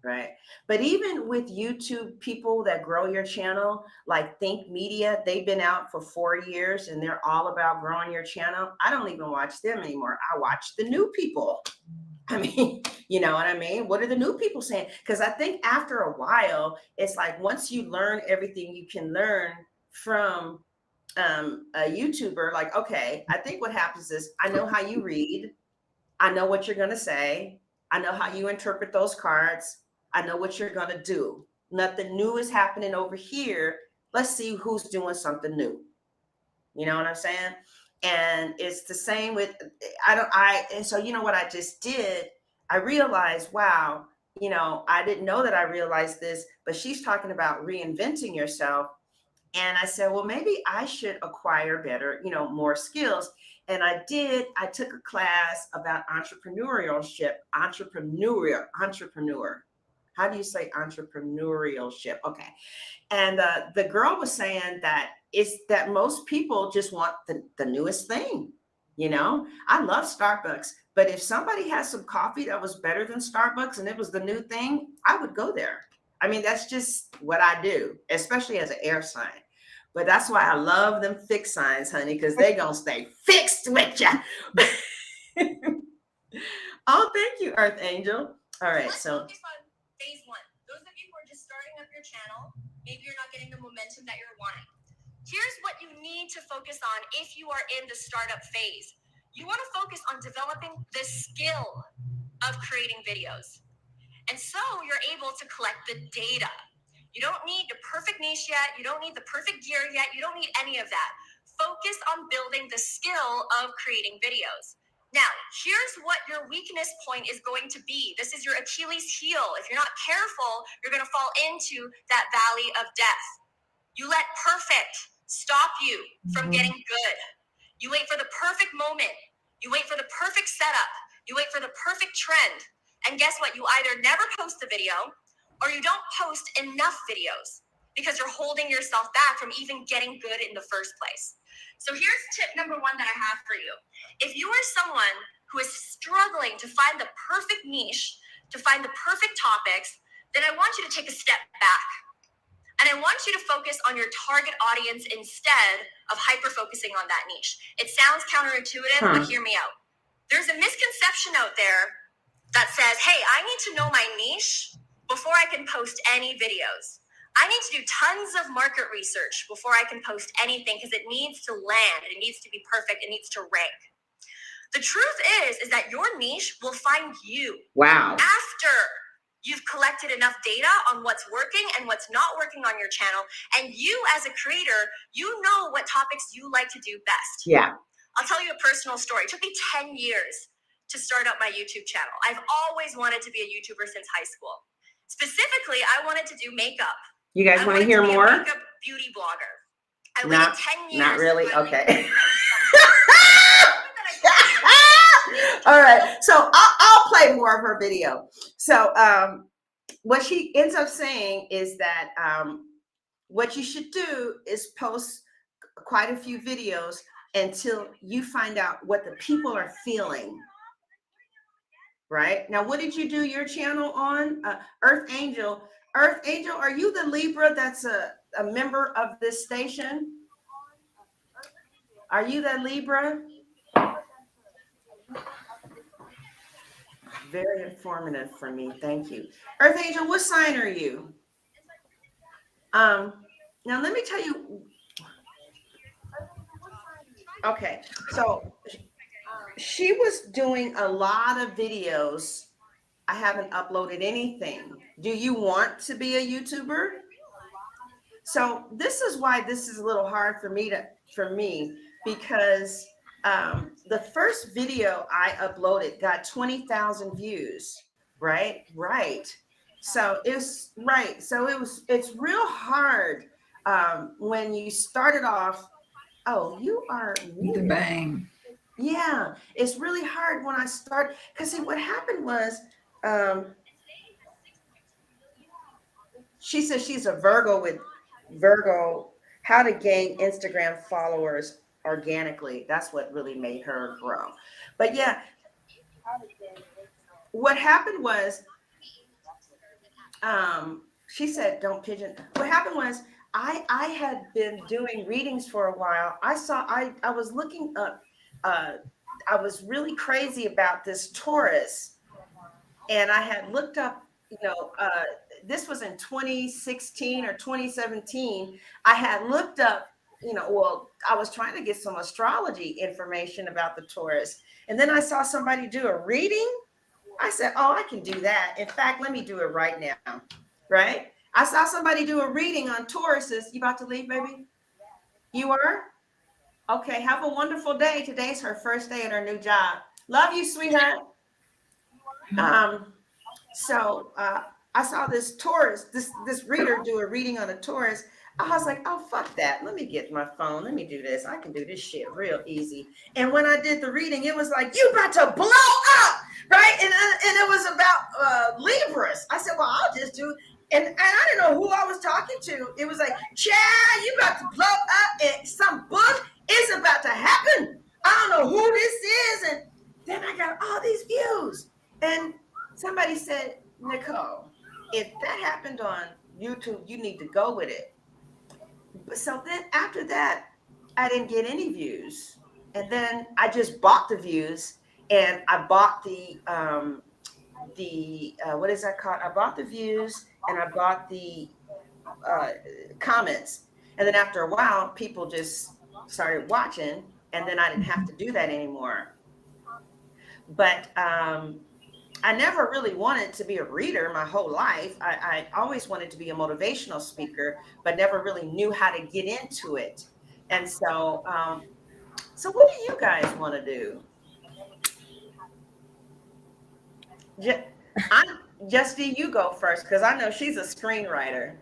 Right. But even with YouTube people that grow your channel, like Think Media, they've been out for 4 years and they're all about growing your channel. I don't even watch them anymore. I watch the new people. I mean, you know what I mean? What are the new people saying? Because I think after a while, it's like once you learn everything you can learn from a YouTuber, like, okay, I think what happens is I know how you read. I know what you're going to say. I know how you interpret those cards. I know what you're going to do. Nothing new is happening over here. Let's see who's doing something new. You know what I'm saying? And it's the same with, and so, you know what I just did? I realized, wow, you know, I didn't know that I realized this, but she's talking about reinventing yourself. And I said, well, maybe I should acquire better, you know, more skills. And I did. I took a class about entrepreneurship, entrepreneur. How do you say entrepreneurship? Okay. And the girl was saying that it's that most people just want the newest thing. You know, I love Starbucks, but if somebody has some coffee that was better than Starbucks and it was the new thing, I would go there. I mean, that's just what I do, especially as an air sign. But that's why I love them fixed signs, honey, because they're going to stay fixed with you. Oh, thank you, Earth Angel. All right, Let's so. focus on phase 1. Those of you who are just starting up your channel, maybe you're not getting the momentum that you're wanting. Here's what you need to focus on if you are in the startup phase. You want to focus on developing the skill of creating videos. And so you're able to collect the data. You don't need the perfect niche yet. You don't need the perfect gear yet. You don't need any of that. Focus on building the skill of creating videos. Now, here's what your weakness point is going to be. This is your Achilles heel. If you're not careful, you're going to fall into that valley of death. You let perfect stop you from getting good. You wait for the perfect moment. You wait for the perfect setup. You wait for the perfect trend. And guess what? You either never post the video or you don't post enough videos because you're holding yourself back from even getting good in the first place. So here's tip number 1 that I have for you. If you are someone who is struggling to find the perfect niche, to find the perfect topics, then I want you to take a step back. And I want you to focus on your target audience instead of hyper-focusing on that niche. It sounds counterintuitive, but hear me out. There's a misconception out there that says, hey, I need to know my niche before I can post any videos. I need to do tons of market research before I can post anything because it needs to land. It needs to be perfect. It needs to rank. The truth is that your niche will find you. Wow. After you've collected enough data on what's working and what's not working on your channel. And you as a creator, you know what topics you like to do best. Yeah. I'll tell you a personal story. It took me 10 years to start up my YouTube channel. I've always wanted to be a YouTuber since high school. Specifically, I wanted to do makeup. You guys want to hear more? A makeup beauty blogger. I waited 10 years. Not really. to Okay. All right. So I'll play more of her video. So what she ends up saying is that what you should do is post quite a few videos until you find out what the people are feeling. Right now, what did you do your channel on? Earth Angel. Earth Angel, are you the Libra that's a member of this station? Are you that Libra? Very informative for me. Thank you. Earth Angel, what sign are you? Now let me tell you. Okay, so she was doing a lot of videos. I haven't uploaded anything. Do you want to be a YouTuber? So this is why this is a little hard for me because the first video I uploaded got 20,000 views, right? So it's real hard when you started off. Oh, you are The muted. bang. Yeah, it's really hard when I start, because see what happened was she says she's a Virgo, how to gain Instagram followers organically. That's what really made her grow. But yeah, what happened was she said don't pigeon. What happened was I had been doing readings for a while. I was looking up I was really crazy about this Taurus, and I had looked up, this was in 2016 or 2017. I had looked up, I was trying to get some astrology information about the Taurus. And then I saw somebody do a reading. I said, oh, I can do that. In fact, let me do it right now. Right? I saw somebody do a reading on Tauruses. You about to leave, baby? You are? Okay, have a wonderful day. Today's her first day at her new job. Love you, sweetheart. So I saw this Taurus, this reader do a reading on a Taurus. I was like, oh, fuck that. Let me get my phone. Let me do this. I can do this shit real easy. And when I did the reading, it was like, you about to blow up, right? And it was about Libras. I said, well, I'll just do, and I didn't know who I was talking to. It was like, Chad, you about to blow up, and some book is about to happen. I don't know who this is. And then I got all these views. And somebody said, Nicole, if that happened on YouTube, you need to go with it. But so then after that, I didn't get any views. And then I just bought the views, and I bought the what is that called? I bought the views, and I bought the comments. And then after a while, people just started watching, and then I didn't have to do that anymore. But I never really wanted to be a reader my whole life. I always wanted to be a motivational speaker, but never really knew how to get into it. And so, so what do you guys want to do? Justy, you go first, because I know she's a screenwriter.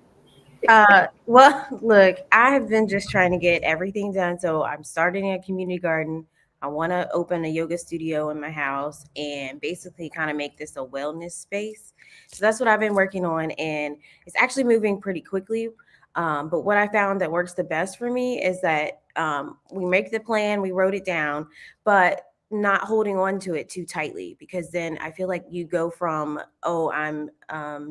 Well, look, I have been just trying to get everything done. So I'm starting a community garden. I want to open a yoga studio in my house and basically kind of make this a wellness space. So that's what I've been working on, and it's actually moving pretty quickly. But what I found that works the best for me is that we make the plan, we wrote it down, but not holding on to it too tightly, because then I feel like you go from, oh, I'm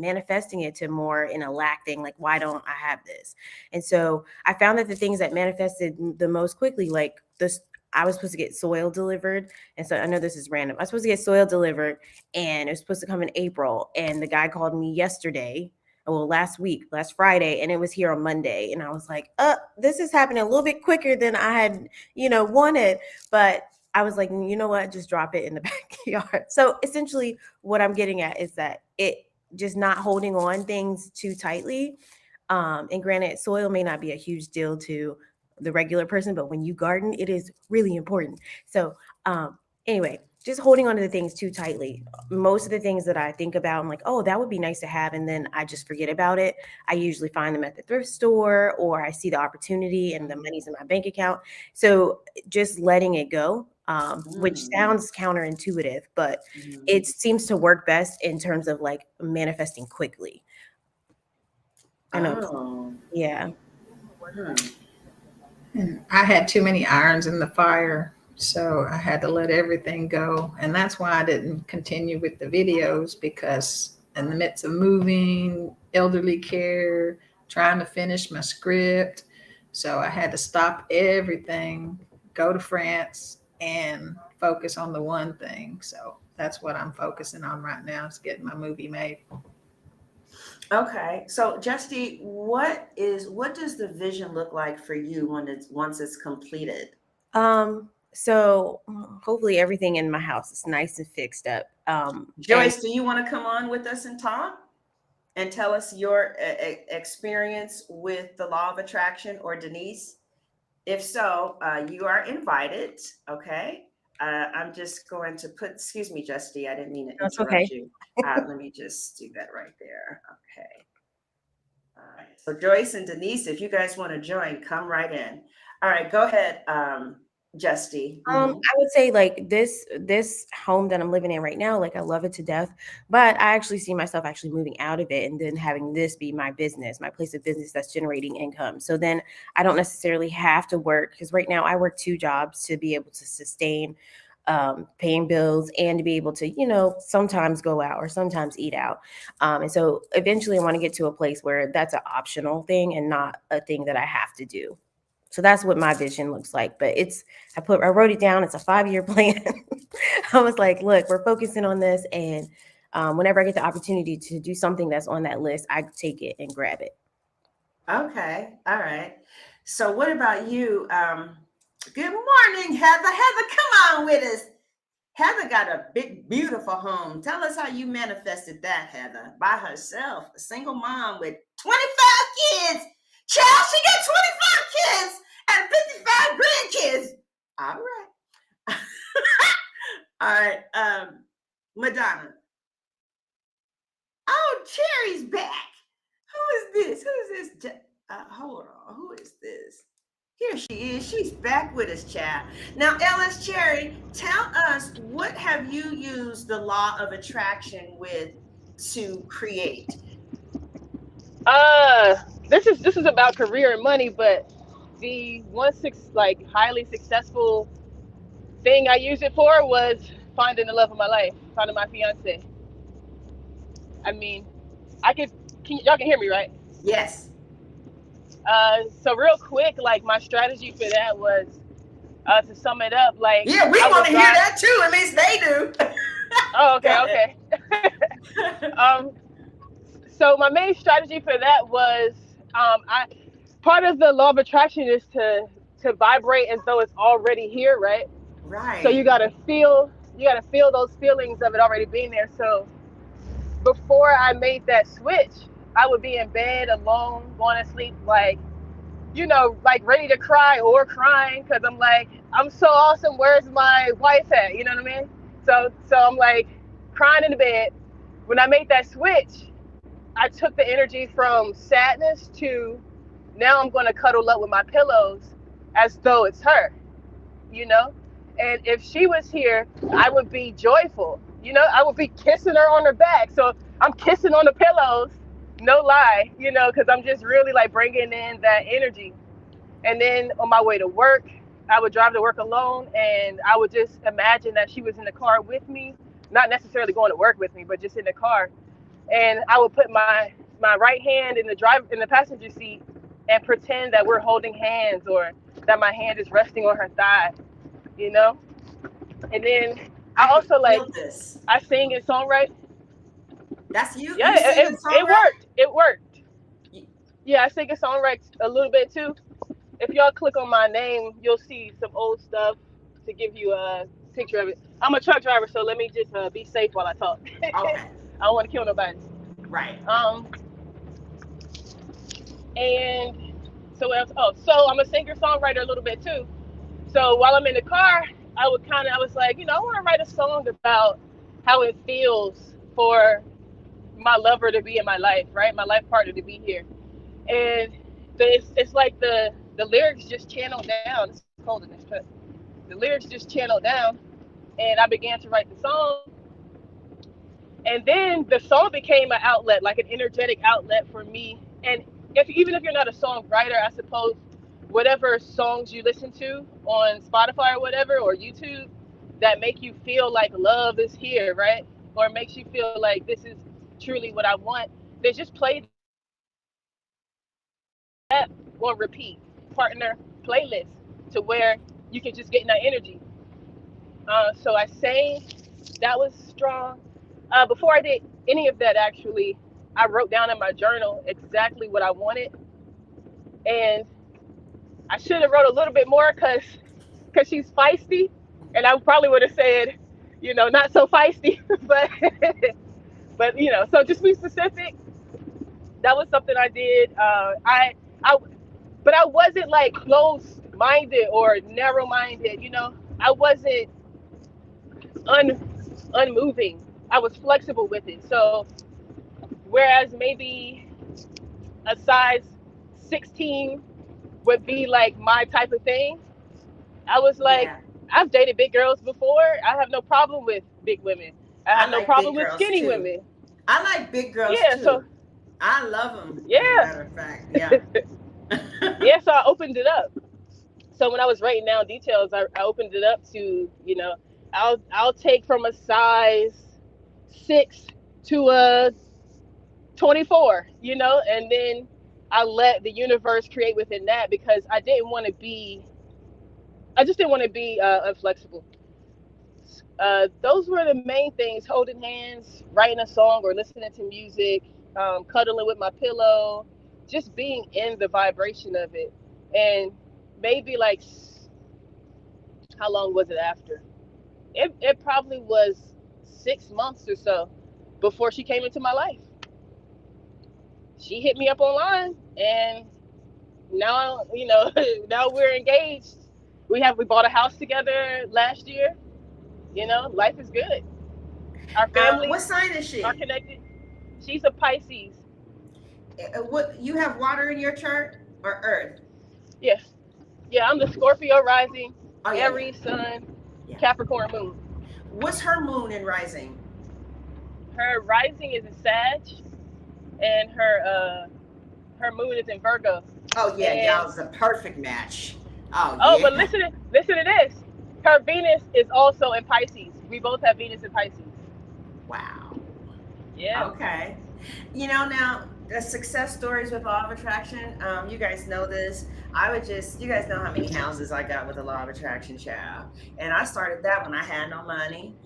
manifesting it, to more in a lack thing, like, why don't I have this? And so I found that the things that manifested the most quickly, like this, I was supposed to get soil delivered. And so I know this is random. I was supposed to get soil delivered, and it was supposed to come in April. And the guy called me last Friday, and it was here on Monday. And I was like, this is happening a little bit quicker than I had, wanted. But I was like, you know what, just drop it in the backyard. So essentially what I'm getting at is that it just not holding on things too tightly. And granted, soil may not be a huge deal to the regular person, but when you garden, it is really important. So anyway, just holding on to the things too tightly. Most of the things that I think about, I'm like, oh, that would be nice to have, and then I just forget about it. I usually find them at the thrift store, or I see the opportunity and the money's in my bank account. So just letting it go, which sounds counterintuitive, but it seems to work best in terms of like manifesting quickly. I know. Yeah. And I had too many irons in the fire, so I had to let everything go. And that's why I didn't continue with the videos, because in the midst of moving, elderly care, trying to finish my script, so I had to stop everything, go to France, and focus on the one thing. So that's what I'm focusing on right now, is getting my movie made. Okay, so Justy, what does the vision look like for you once it's completed? So hopefully everything in my house is nice and fixed up. Joyce, do you want to come on with us and talk and tell us your experience with the law of attraction, or Denise? If so, you are invited. Okay. I'm just going to put, excuse me, Justy, I didn't mean to That's interrupt okay. you. Let me just do that right there. Okay. All right. So Joyce and Denise, if you guys want to join, come right in. All right, go ahead, Justy. I would say like this home that I'm living in right now, like I love it to death, but I actually see myself actually moving out of it and then having this be my business, my place of business that's generating income. So then I don't necessarily have to work, because right now I work 2 jobs to be able to sustain paying bills and to be able to, sometimes go out or sometimes eat out. And so eventually I want to get to a place where that's an optional thing and not a thing that I have to do. So that's what my vision looks like. But I wrote it down. It's a 5-year plan. I was like, look, we're focusing on this. And whenever I get the opportunity to do something that's on that list, I take it and grab it. Okay. All right. So what about you? Good morning, Heather. Heather, come on with us. Heather got a big, beautiful home. Tell us how you manifested that, Heather. By herself, a single mom with 25 kids. Child, she got 25 kids and 55 grandkids. All right. All right. Madonna. Oh, Cherry's back. Who is this? Who is this? Hold on. Who is this? Here she is. She's back with us, child. Now, Ellis Cherry, tell us, what have you used the law of attraction with to create? This is about career and money, but the highly successful thing I used it for was finding the love of my life, finding my fiance. I mean, y'all can hear me, right? Yes. So real quick, like my strategy for that was, to sum it up, like, yeah, we want to hear that too. At least they do. Oh, okay. So my main strategy for that was, part of the law of attraction is to vibrate as though it's already here, right? Right. So you gotta feel those feelings of it already being there. So before I made that switch, I would be in bed alone, going to sleep, like ready to cry or crying, because I'm like, I'm so awesome. Where's my wife at? You know what I mean? So I'm like crying in the bed. When I made that switch, I took the energy from sadness to, now I'm going to cuddle up with my pillows as though it's her, And if she was here, I would be joyful. I would be kissing her on her back. So I'm kissing on the pillows, no lie, because I'm just really like bringing in that energy. And then on my way to work, I would drive to work alone, and I would just imagine that she was in the car with me, not necessarily going to work with me, but just in the car. And I would put my right hand in the passenger seat and pretend that we're holding hands, or that my hand is resting on her thigh, And then I also I sing and songwrite. That's you? Yeah, it worked. Yeah, I sing and songwrite a little bit too. If y'all click on my name, you'll see some old stuff to give you a picture of it. I'm a truck driver, so let me just be safe while I talk. Okay. I don't want to kill nobody. Right. And so what else? Oh, so I'm a singer-songwriter a little bit too. So while I'm in the car, I was like, I want to write a song about how it feels for my lover to be in my life, right? My life partner to be here. And it's like the lyrics just channeled down. It's cold in this truck. The lyrics just channeled down, and I began to write the song. And then the song became an outlet, like an energetic outlet for me. And even if you're not a songwriter, I suppose whatever songs you listen to on Spotify or whatever, or YouTube, that make you feel like love is here, right? Or makes you feel like this is truly what I want, then just play that on repeat, partner playlist, to where you can just get in that energy. So I sang, that was strong. Before I did any of that, actually, I wrote down in my journal exactly what I wanted, and I should have wrote a little bit more because she's feisty, and I probably would have said, not so feisty, but so just be specific. That was something I did. But I wasn't like closed-minded or narrow-minded. I wasn't unmoving. I was flexible with it. So whereas maybe a size 16 would be like my type of thing, I was like, Yeah. I've dated big girls before. I have no problem with big women. I have no like problem big with girls, skinny too. women. I like big girls Yeah, too. so I love them. Yeah. As a matter of fact, yeah. yeah, so I opened it up. So when I was writing down details, I opened it up to, I'll take from a size 6 to a 24, and then I let the universe create within that, because I just didn't want to be unflexible. Those were the main things: holding hands, writing a song or listening to music, cuddling with my pillow, just being in the vibration of it. And maybe like, how long was it after? It probably was 6 months or so before she came into my life. She hit me up online, and now, now we're engaged. We bought a house together last year. Life is good. Our families What sign is she? are connected. She's a Pisces. What, you have water in your chart or earth? Yeah. Yeah, I'm the Scorpio rising, Oh, yeah. Aries sun, Yeah. Capricorn moon. What's her moon and rising? Her rising is in Sag, and her moon is in Virgo. Oh yeah, And- y'all, it's a perfect match. Oh Oh, yeah. but listen to this. Her Venus is also in Pisces. We both have Venus in Pisces. Wow. Yeah. Okay. Now the success stories with law of attraction. You guys know this. You guys know how many houses I got with the law of attraction, child. And I started that when I had no money.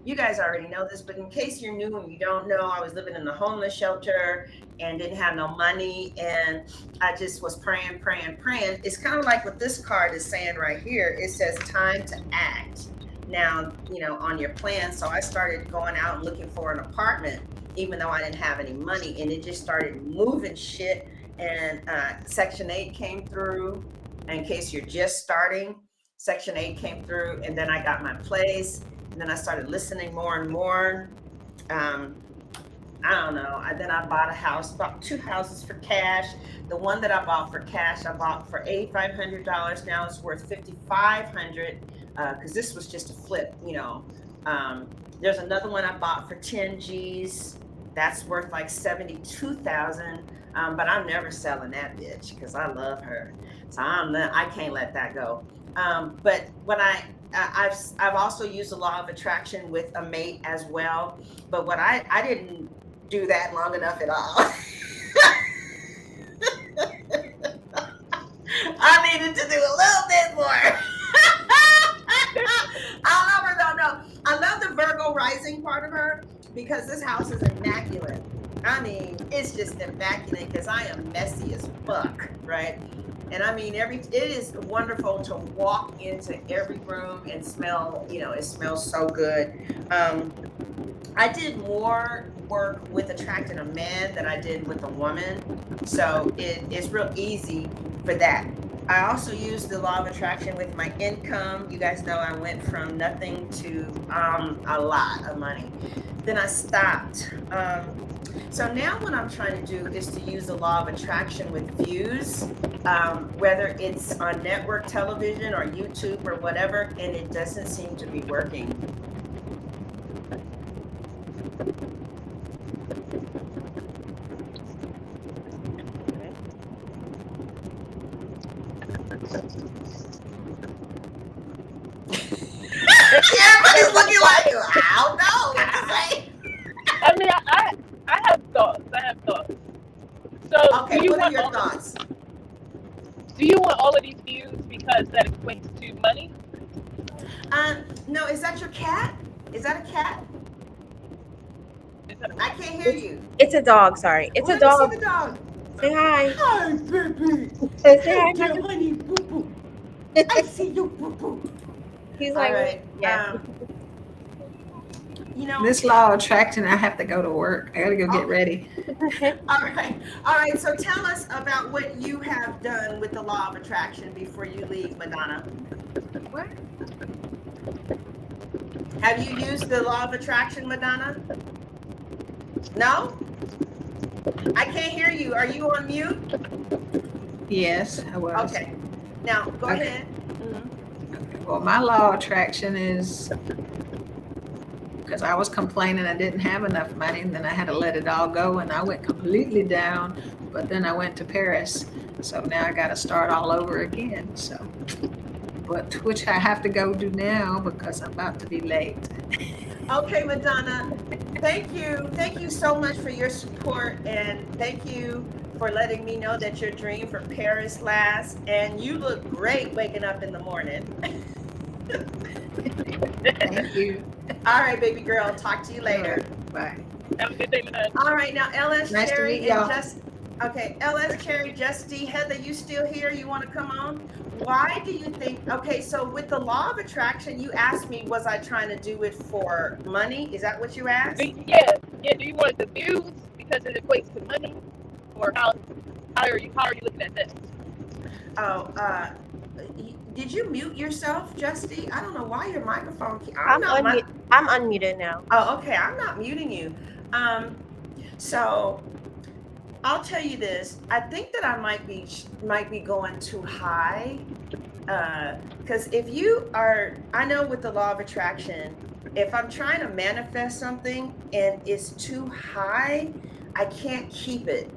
You guys already know this, but in case you're new and you don't know, I was living in the homeless shelter and didn't have no money, and I just was praying. It's kind of like what this card is saying right here. It says time to act now, on your plan. So I started going out and looking for an apartment, even though I didn't have any money, and it just started moving shit. And Section 8 came through. In case you're just starting, Section 8 came through, and then I got my place. And then I started listening more and more. I don't know. Then I bought a house, bought 2 houses for cash. The one that I bought for cash, I bought for $8,500. Now it's worth $5,500 because this was just a flip. There's another one I bought for 10 G's. That's worth like $72,000. But I'm never selling that bitch because I love her. So I can't let that go. But when I've also used the law of attraction with a mate as well. But what I didn't do that long enough at all. I needed to do a little bit more. I love her though. No, I love the Virgo rising part of her because this house is immaculate. I mean, it's just immaculate because I am messy as fuck, right? And I mean, it is wonderful to walk into every room and smell, it smells so good. I did more work with attracting a man than I did with a woman. So it's real easy for that. I also use the law of attraction with my income. You guys know I went from nothing to a lot of money. Then I stopped. So now what I'm trying to do is to use the law of attraction with views, whether it's on network television or YouTube or whatever, and it doesn't seem to be working. Everybody's looking like you. I don't know what to say. I mean, I have thoughts. So Okay, do you what are want your all, thoughts? do you want all of these views because that equates to money? No, is that your cat? Is that a cat? Is that I can't hear you. It's a dog. Sorry, it's Well, a let me dog. see the dog. Say hi. Hi, baby. Say hi. Dear honey, boo boo. I see you, boo boo. He's All like, right. yeah. You know. This law of attraction, I have to go to work. I gotta go get Okay. ready. All right. So tell us about what you have done with the law of attraction before you leave, Madonna. What? Have you used the law of attraction, Madonna? No? I can't hear you. Are you on mute? Yes, I was. Okay. Now, go Okay. ahead. Mhm. Well, my law of attraction is because I was complaining I didn't have enough money, and then I had to let it all go, and I went completely down. But then I went to Paris, so now I got to start all over again. So, but which I have to go do now because I'm about to be late. Okay, Madonna. Thank you. Thank you so much for your support, and thank you for letting me know that your dream for Paris lasts. And you look great waking up in the morning. Thank you. All right, baby girl. Talk to you later. Bye. Have a good day, man. All right, now LS Nice to Cherry meet and y'all. Just okay, LS Cherry, Justy, Heather, you still here? You want to come on? Why do you think? Okay, so with the law of attraction, you asked me, was I trying to do it for money? Is that what you asked? Yeah. Do you want the views because it equates to money, or how are you looking at this? Oh, did you mute yourself, Justy? I don't know why your microphone. I'm unmuted now. Oh, okay. I'm not muting you. So I'll tell you this. I think that I might be going too high. Because if you are, I know with the law of attraction, if I'm trying to manifest something and it's too high, I can't keep it.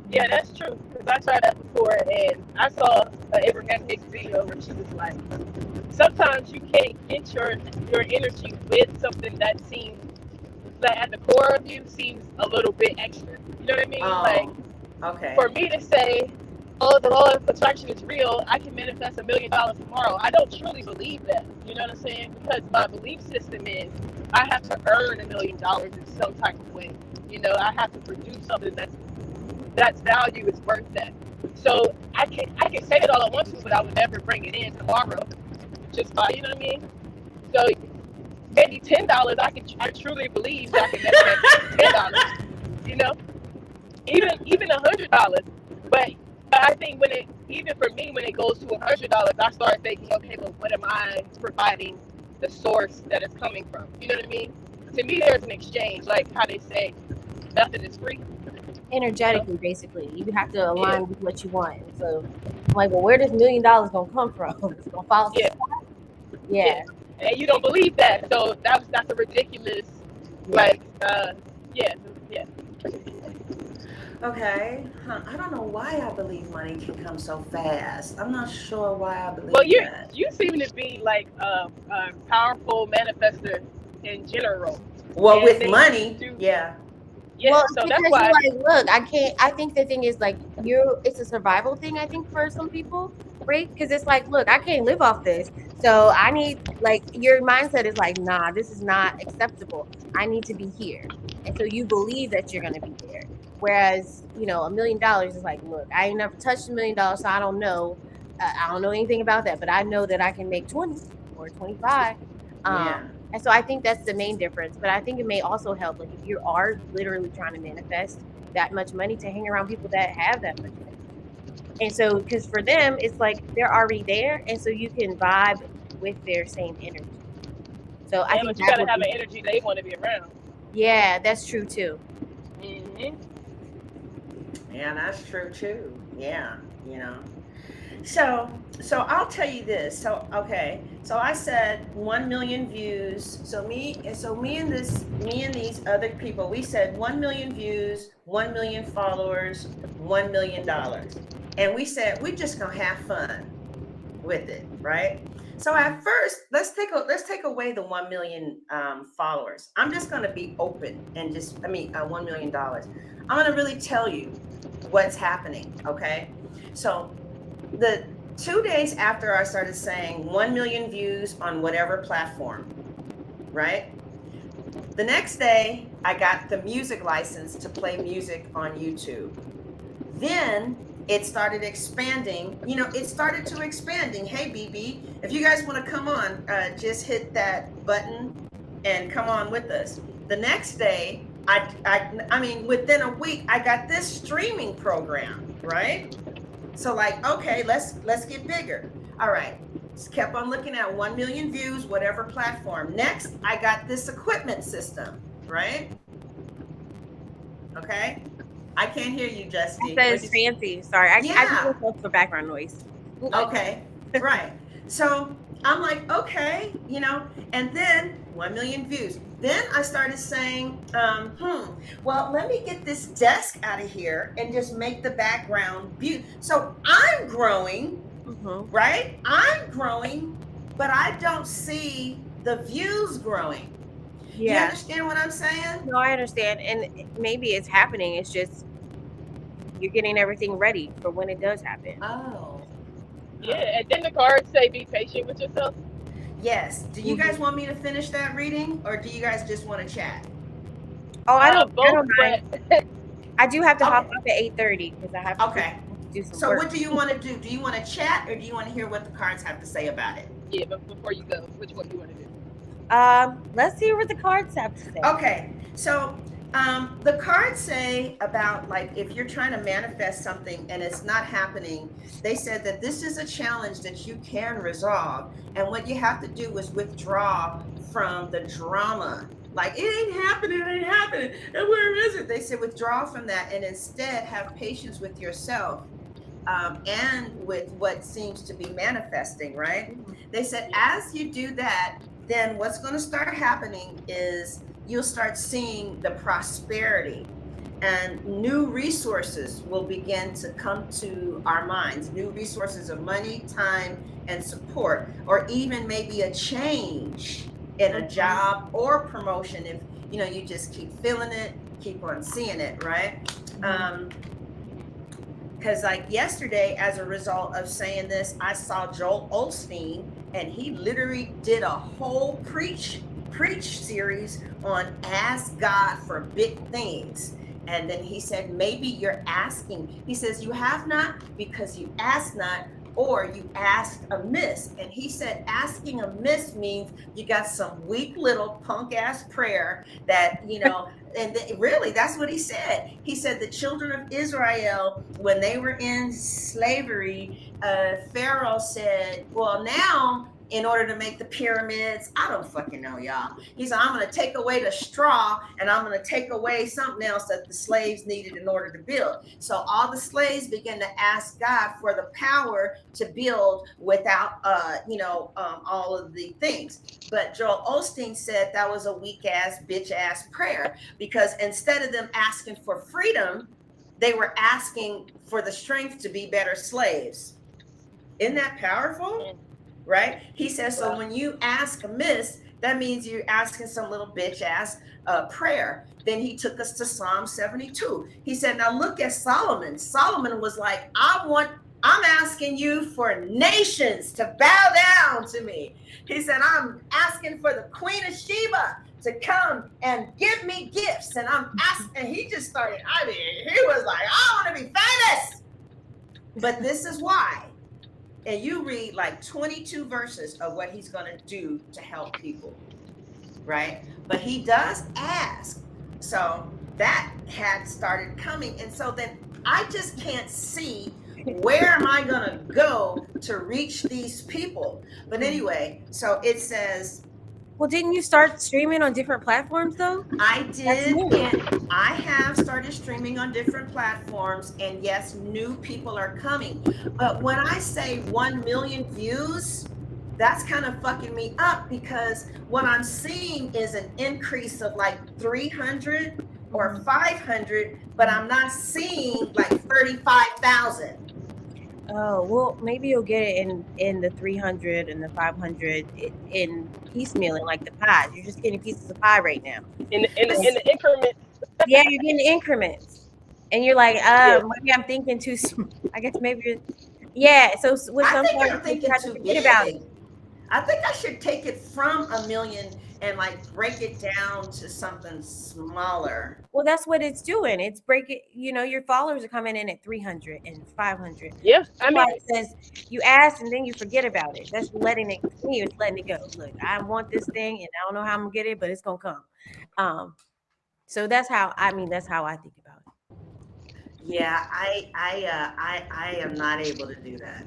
Yeah, that's true. Because I tried that before, and I saw an Abraham Hicks video where she was like, sometimes you can't get your energy with something that seems that at the core of you seems a little bit extra. You know what I mean? Like, Okay. for me to say, oh, the law of attraction is real, I can manifest $1 million tomorrow. I don't truly believe that. You know what I'm saying? Because my belief system is I have to earn $1 million in some type of way. You know, I have to produce something that's value is worth that. So I can say it all I want to, but I would never bring it in tomorrow. Just by, you know what I mean? So maybe $10, I truly believe that I can manifest $10. You know, even $100. But I think when it goes to $100, I start thinking, okay, well, what am I providing the source that it's coming from? You know what I mean? To me, there's an exchange, like how they say, nothing is free. Energetically, basically, you have to align with what you want. So, I'm like, well, where does $1 million gonna come from? It's gonna fall. Yeah. And you don't believe that, so that's a ridiculous, yeah. Okay. I don't know why I believe money can come so fast. I'm not sure why I believe Well, that. you seem to be like a powerful manifester in general. Well, and with money, yeah. Yeah, Well, so it's that's because why. you're like, look, I can't. I think the thing is like it's a survival thing. I think for some people, right? Because it's like, look, I can't live off this, so I need like your mindset is like, nah, this is not acceptable. I need to be here, and so you believe that you're gonna be there. Whereas, $1 million is like, look, I ain't never touched $1 million, so I don't know. I don't know anything about that, but I know that I can make 20 or 25. Yeah. And so I think that's the main difference. But I think it may also help, like, if you are literally trying to manifest that much money, to hang around people that have that much money. And so, because for them, it's like they're already there, and so you can vibe with their same energy. So I think But you gotta have an energy they want to be around. Yeah, that's true too. Mm-hmm. Yeah, that's true too. Yeah, So I'll tell you this. So I said 1 million views. So me and these other people, we said 1 million views, 1 million followers, $1 million. and we said we're just gonna have fun with it, right? So at first, let's take away the 1 million followers. I'm just gonna be open and $1 million. I'm gonna really tell you what's happening, okay? So the 2 days after I started saying 1 million views on whatever platform, right? The next day, I got the music license to play music on YouTube. Then it started expanding. It started to expanding. Hey, BB, if you guys want to come on, just hit that button and come on with us. The next day, I mean, within a week, I got this streaming program, right? So like, okay, let's get bigger. All right. Just kept on looking at 1 million views, whatever platform. Next, I got this equipment system, right? Okay. I can't hear you, Justy. That is fancy. Sorry, I Yeah. just look for background noise. Okay, right. So I'm like, okay, and then 1 million views. Then I started saying, well, let me get this desk out of here and just make the background beautiful. So I'm growing, right? I'm growing, but I don't see the views growing. You Yeah. understand what I'm saying? No, I understand, and maybe it's happening. It's just you're getting everything ready for when it does happen. Oh, Yeah, and then the cards say be patient with yourself. yes. Do you guys want me to finish that reading, or do you guys just want to chat? Oh, I don't Both, mind. but I do have to hop Okay. up at 8:30 because I have to Okay. do some So work. what do you want to do? Do you want to chat, or do you want to hear what the cards have to say about it? yeah, but before you go, which one you want to do? Let's see what the cards have to say. Okay, so the cards say about, like, if you're trying to manifest something and it's not happening, they said that this is a challenge that you can resolve, and what you have to do is withdraw from the drama. Like, it ain't happening, and where is it? They said withdraw from that and instead have patience with yourself. And with what seems to be manifesting, right? They said as you do that, then what's going to start happening is you'll start seeing the prosperity, and new resources will begin to come to our minds, new resources of money, time, and support, or even maybe a change in a job or promotion if you just keep feeling it, keep on seeing it, right? Because like yesterday, as a result of saying this, I saw Joel Osteen, and he literally did a whole preach series on ask God for big things. And then he said, maybe you're asking. He says, you have not because you ask not, or you asked amiss. And he said, asking amiss means you got some weak little punk ass prayer that, and really that's what he said. He said the children of Israel, when they were in slavery, Pharaoh said, well, now in order to make the pyramids, I don't fucking know, y'all. He said, I'm going to take away the straw and I'm going to take away something else that the slaves needed in order to build. So all the slaves began to ask God for the power to build without, all of the things. But Joel Osteen said that was a weak ass, bitch ass prayer, because instead of them asking for freedom, they were asking for the strength to be better slaves. Isn't that powerful? Right? He says, so when you ask amiss, that means you're asking some little bitch ass prayer. Then he took us to Psalm 72. He said, now look at Solomon. Solomon was like, I'm asking you for nations to bow down to me. He said, I'm asking for the Queen of Sheba to come and give me gifts. And I'm asking, and he just started, he was like, I want to be famous. But this is why. And you read like 22 verses of what he's going to do to help people, right? But he does ask. So that had started coming. And so then I just can't see where am I going to go to reach these people. But anyway, so it says, well, didn't you start streaming on different platforms though? I did, and I have started streaming on different platforms, and yes, new people are coming. But when I say 1 million views, that's kind of fucking me up, because what I'm seeing is an increase of like 300 or 500, but I'm not seeing like 35,000. Oh, well, maybe you'll get it in the 300 and the 500 in piecemealing, like the pies. You're just getting pieces of pie right now. But In the increments. Yeah, you're getting increments, and you're like, Yeah. maybe I'm thinking too. I guess maybe. Yeah. So with I think sunflower I'm seeds, you thinking have to too forget about it. big. I think I should take it from a million and like break it down to something smaller. Well, that's what it's doing. It's breaking, your followers are coming in at 300 and 500. Yeah. That's why it says you ask and then you forget about it. That's letting it continue. It's letting it go. Look, I want this thing and I don't know how I'm gonna get it, but it's gonna come. So that's how I think about it. Yeah, I am not able to do that.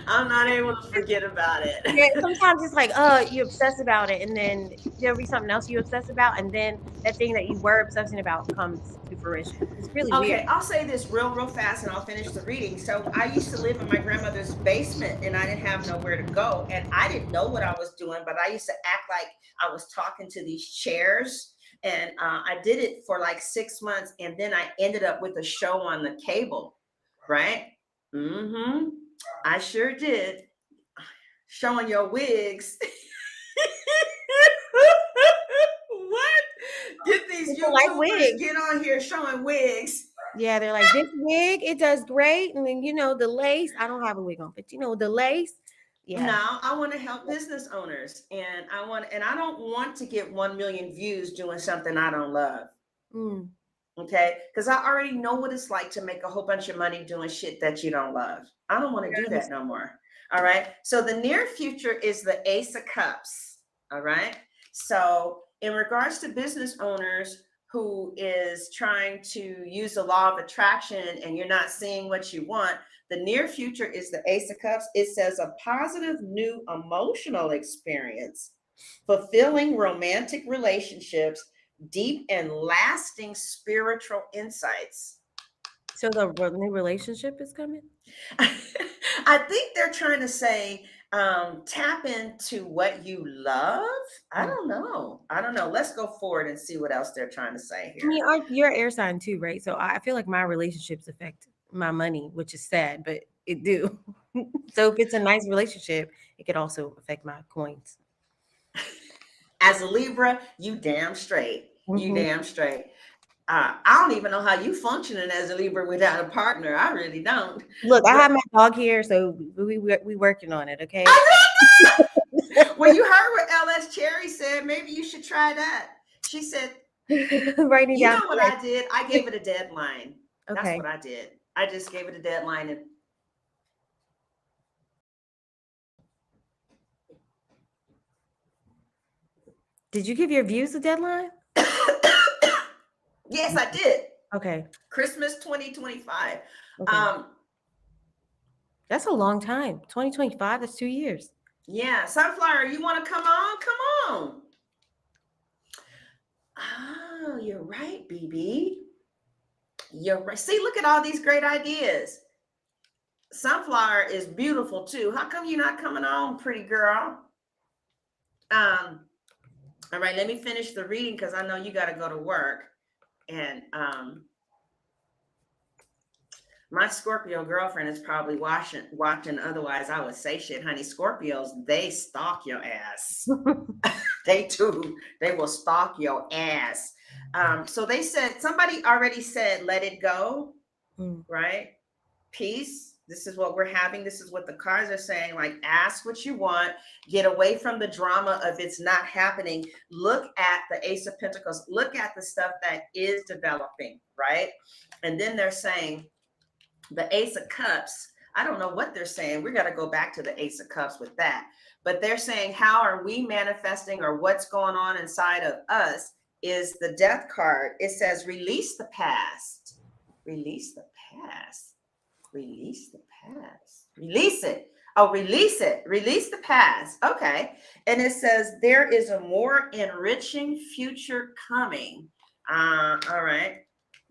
I'm not able to forget about it. Yeah, sometimes it's like, you obsess about it, and then there'll be something else you obsess about, and then that thing that you were obsessing about comes to fruition. It's really weird. Okay, I'll say this real fast and I'll finish the reading. So I used to live in my grandmother's basement and I didn't have nowhere to go. And I didn't know what I was doing, but I used to act like I was talking to these chairs. And I did it for like 6 months. And then I ended up with a show on the cable, right? Mm-hmm. I sure did. Showing your wigs. What? Get these People like YouTubers wigs. get on here showing wigs. Yeah, they're like, this wig, it does great. And then, the lace, I don't have a wig on, but the lace, yeah. No, I want to help business owners and I don't want to get 1 million views doing something I don't love. Mm. Okay. Because I already know what it's like to make a whole bunch of money doing shit that you don't love. I don't want to do that no more. All right. So the near future is the Ace of Cups. All right. So in regards to business owners who is trying to use the law of attraction and you're not seeing what you want, the near future is the Ace of Cups. It says a positive new emotional experience, fulfilling romantic relationships, deep and lasting spiritual insights. So the new relationship is coming? I think they're trying to say tap into what you love. I don't know. Let's go forward and see what else they're trying to say I mean, here. you're air sign too, right? So I feel like my relationships affect my money, which is sad, but it do. So if it's a nice relationship, it could also affect my coins. As a Libra, you damn straight. You Mhm. damn straight. I don't even know how you functioning as a Libra without a partner. I really don't. Look, I But have my dog here, so we working on it, okay? well, you heard what LS Cherry said. Maybe you should try that. She said, Writing you down. know what I did? I gave it a deadline. That's Okay. what I did. I just gave it a deadline and Did you give your views a deadline? yes, I did. Okay. Christmas 2025. Okay. That's a long time. 2025, that's 2 years. Yeah, Sunflower, you want to come on? Come on. Oh, you're right, BB. You're right. See, look at all these great ideas. Sunflower is beautiful too. How come you're not coming on, pretty girl? All right, let me finish the reading because I know you got to go to work. And my Scorpio girlfriend is probably watching. Otherwise, I would say shit, honey. Scorpios, they stalk your ass. They do. They will stalk your ass. So they said, somebody already said, let it go, right? Peace. This is what we're having. This is what the cards are saying. Like, ask what you want. Get away from the drama of it's not happening. Look at the Ace of Pentacles. Look at the stuff that is developing, right? And then they're saying the Ace of Cups. I don't know what they're saying. We got to go back to the Ace of Cups with that. But they're saying, how are we manifesting, or what's going on inside of us is the Death card. It says, release the past. Release the past. Release the past. Release it. Oh, release it. Release the past. Okay. And it says there is a more enriching future coming. All right.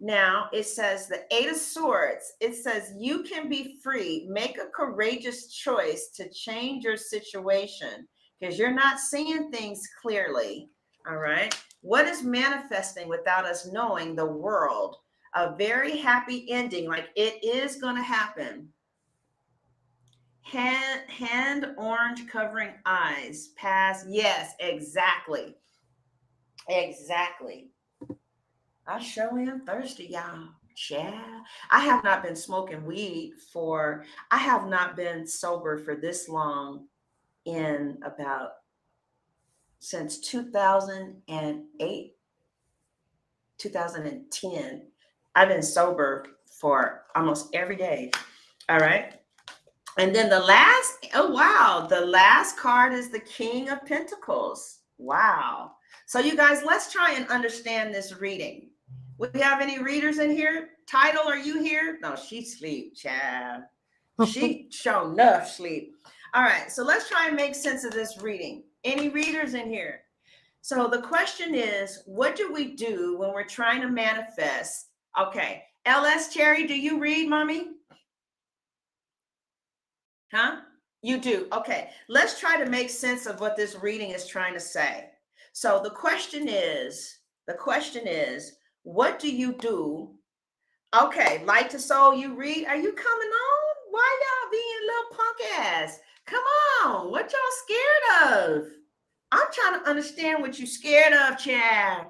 Now it says the Eight of Swords. It says you can be free. Make a courageous choice to change your situation because you're not seeing things clearly. All right. What is manifesting without us knowing? The world. A very happy ending, like it is going to happen. Hand orange covering eyes. Pass. Yes, exactly. Exactly. I sure am thirsty, y'all. Yeah. I have not been smoking weed I have not been sober for this long in about since 2008, 2010. I've been sober for almost every day. All right. And then the last card is the King of Pentacles. Wow. So you guys, let's try and understand this reading. We have any readers in here? Title, are you here? No, she sleep, child. She show enough sleep. All right, so let's try and make sense of this reading. Any readers in here? So the question is, what do we do when we're trying to manifest? Okay, LS Cherry, do you read, mommy? Huh? You do. Okay. Let's try to make sense of what this reading is trying to say. So the question is, what do you do? Okay, Light to Soul, you read. Are you coming on? Why y'all being little punk ass? Come on. What y'all scared of? I'm trying to understand what you scared of, Chad.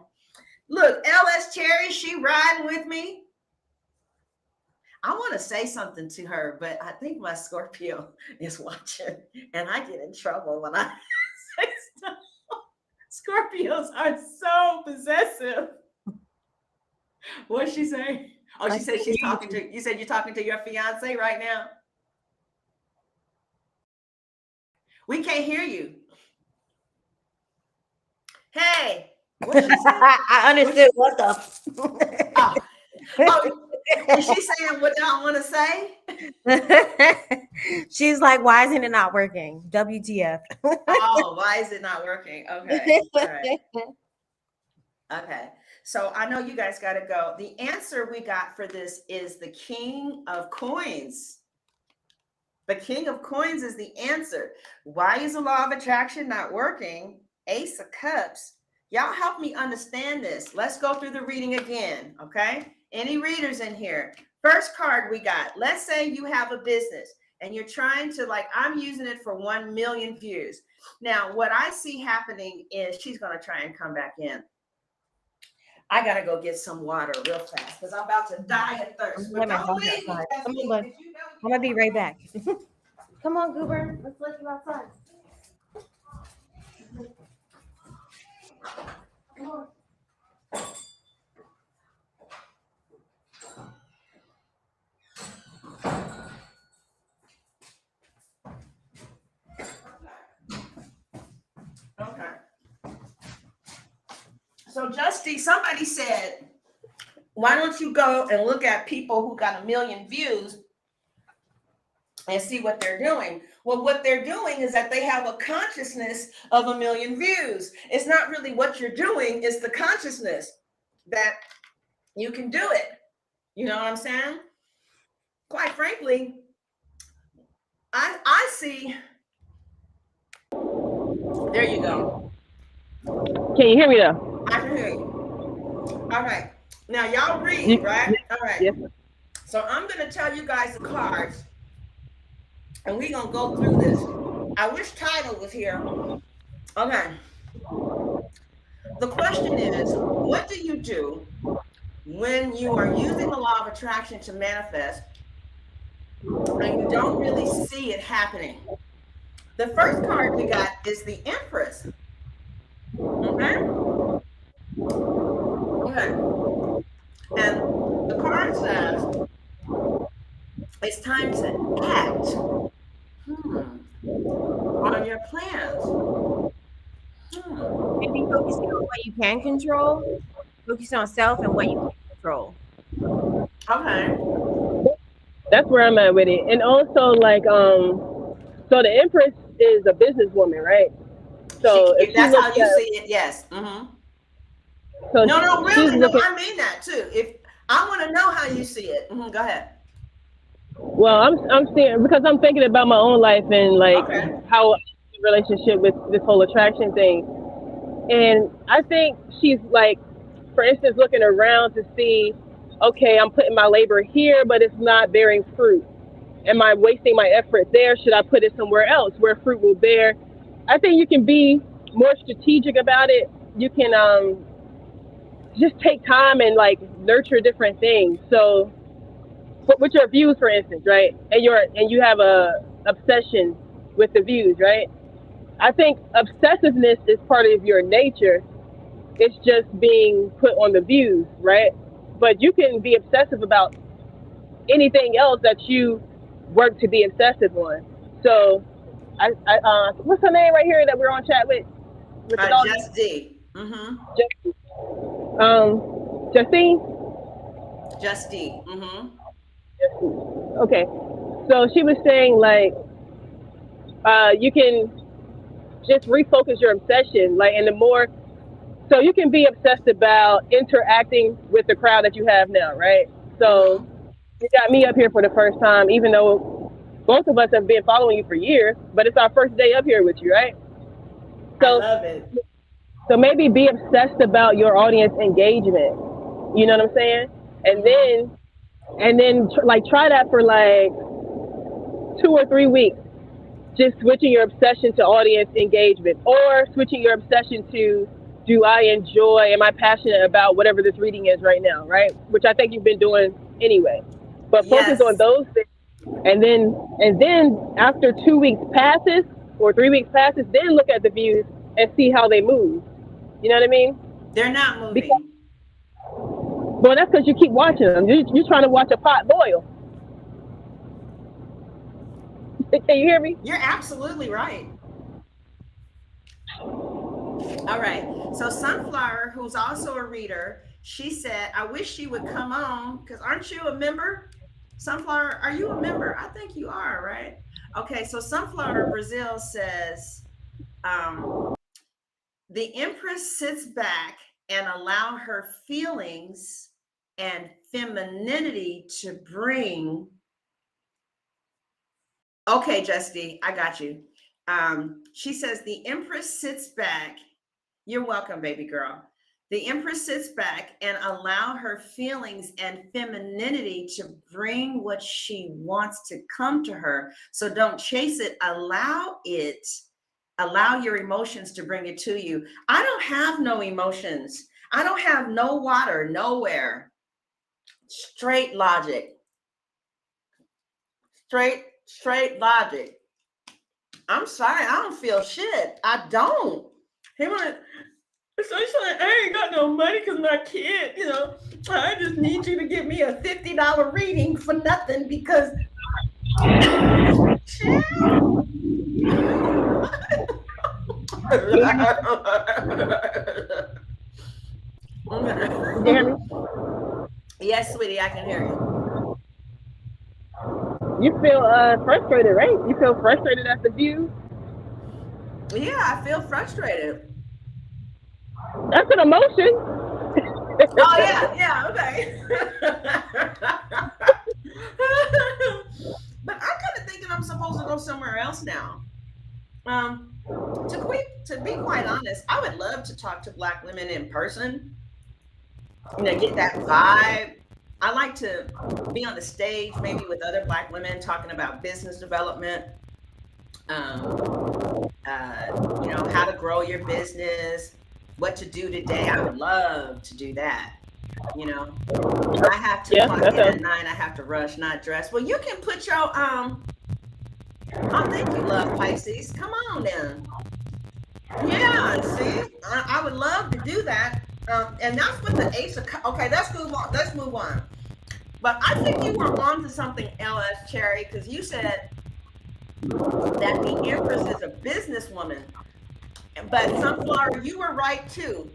Look, LS Cherry, she riding with me. I want to say something to her, but I think my Scorpio is watching and I get in trouble when I say stuff. Scorpios are so possessive. What'd she say? Oh, she said she's talking to, you said you're talking to your fiance right now? We can't hear you. Hey, what'd she say? I understood what the. Oh, is she saying what y'all want to say? She's like, why isn't it not working? WTF. Oh, why is it not working? Okay. All right. Okay. So I know you guys got to go. The answer we got for this is the King of Coins. The King of Coins is the answer. Why is the law of attraction not working? Ace of Cups. Y'all help me understand this. Let's go through the reading again. Okay. Any readers in here? First card we got. Let's say you have a business and you're trying to, like, I'm using it for 1 million views. Now, what I see happening is she's going to try and come back in. I got to go get some water real fast because I'm about to die of thirst. But don't leave me, Stephanie, 'cause you know I'm gonna be right back. Come on, Goober. Let's let you outside. Come on. Okay. So, Justy, somebody said, why don't you go and look at people who got 1 million views and see what they're doing? Well, what they're doing is that they have a consciousness of 1 million views. It's not really what you're doing, it's the consciousness that you can do it. You know what I'm saying? Quite frankly, I see. There you go. Can you hear me though? I can hear you. All right. Now y'all read, right? All right. Yes. So I'm going to tell you guys the cards, and we're going to go through this. I wish Title was here. Okay. The question is, what do you do when you are using the law of attraction to manifest and you don't really see it happening? The first card we got is the Empress. Okay? Okay. And the card says, it's time to act on your plans. Maybe focusing on what you can control, focusing on self and what you can control. Okay. That's where I'm at with it. And also, like, so the Empress is a businesswoman, right? So if that's she how looks you at, see it, yes. Mm-hmm. so No, she's really, no, looking- I mean that too. If I want to know how you see it, go ahead. Well, I'm seeing, because I'm thinking about my own life and like Okay. how relationship with this whole attraction thing. And I think she's like, for instance, looking around to see okay, I'm putting my labor here, but it's not bearing fruit. Am I wasting my effort there? Should I put it somewhere else where fruit will bear? I think you can be more strategic about it. You can just take time and like nurture different things. So with your views, for instance, right? And you have a obsession with the views, right? I think obsessiveness is part of your nature. It's just being put on the views, right? But you can be obsessive about anything else that you work to be obsessive on. So, what's her name right here that we're on chat with? The dog? Just D. Mm-hmm. Justine? Just D. Mm-hmm. Okay. So she was saying like, you can just refocus your obsession, like, and the more, so you can be obsessed about interacting with the crowd that you have now, right? So you got me up here for the first time, even though both of us have been following you for years, but it's our first day up here with you, right? So, I love it. So maybe be obsessed about your audience engagement. You know what I'm saying? And then like try that for like 2 or 3 weeks. Just switching your obsession to audience engagement, or switching your obsession to, am I passionate about whatever this reading is right now, right? Which I think you've been doing anyway. But focus on those things. And then after 2 weeks passes or 3 weeks passes, then look at the views and see how they move. You know what I mean? They're not moving. Well, that's because you keep watching them. You're trying to watch a pot boil. Can you hear me? You're absolutely right. All right. So Sunflower, who's also a reader, she said, I wish she would come on, because aren't you a member? Sunflower, are you a member? I think you are, right? Okay, so Sunflower Brazil says, the Empress sits back and allow her feelings and femininity to bring. Okay, Justy, I got you. She says the Empress sits back. You're welcome, baby girl. The Empress sits back and allow her feelings and femininity to bring what she wants to come to her. So don't chase it. Allow it. Allow your emotions to bring it to you. I don't have no emotions. I don't have no water, nowhere. Straight logic. Straight logic. I'm sorry, I don't feel shit. I don't. He went, so he's like, I ain't got no money because my kid, I just need you to give me a $50 reading for nothing because Yes, sweetie, I can hear you. You feel frustrated, right? You feel frustrated at the view? Yeah, I feel frustrated. That's an emotion. Oh, yeah, okay. But I'm kind of thinking I'm supposed to go somewhere else now. To be quite honest, I would love to talk to Black women in person. Get that vibe. I like to be on the stage, maybe with other Black women, talking about business development. How to grow your business, what to do today. I would love to do that. I have to clock in at 9. I have to rush, not dress. Well, you can put your oh, thank you, love Pisces. Come on then. Yeah, see, I would love to do that. And that's what the Ace of Cups. Okay, let's move on. But I think you were on to something, LS Cherry, because you said that the Empress is a businesswoman. But Sunflower, you were right too.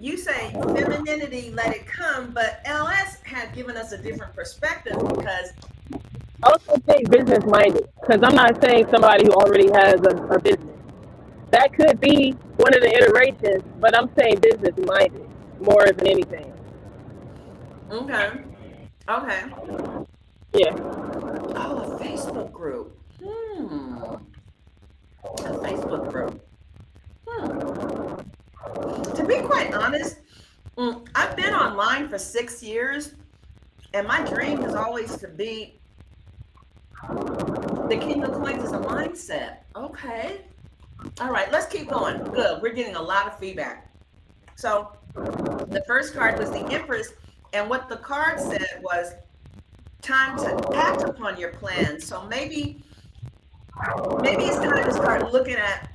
You say femininity, let it come, but LS had given us a different perspective because I also think business minded, because I'm not saying somebody who already has a business. That could be one of the iterations, but I'm saying business minded more than anything. Okay. Yeah. Oh, a Facebook group. A Facebook group. To be quite honest, I've been online for 6 years, And my dream is always to be the king of coins is a mindset. Okay. All right, let's keep going. Good. We're getting a lot of feedback. So the first card was the Empress. And what the card said was time to act upon your plans. So maybe it's time to start looking at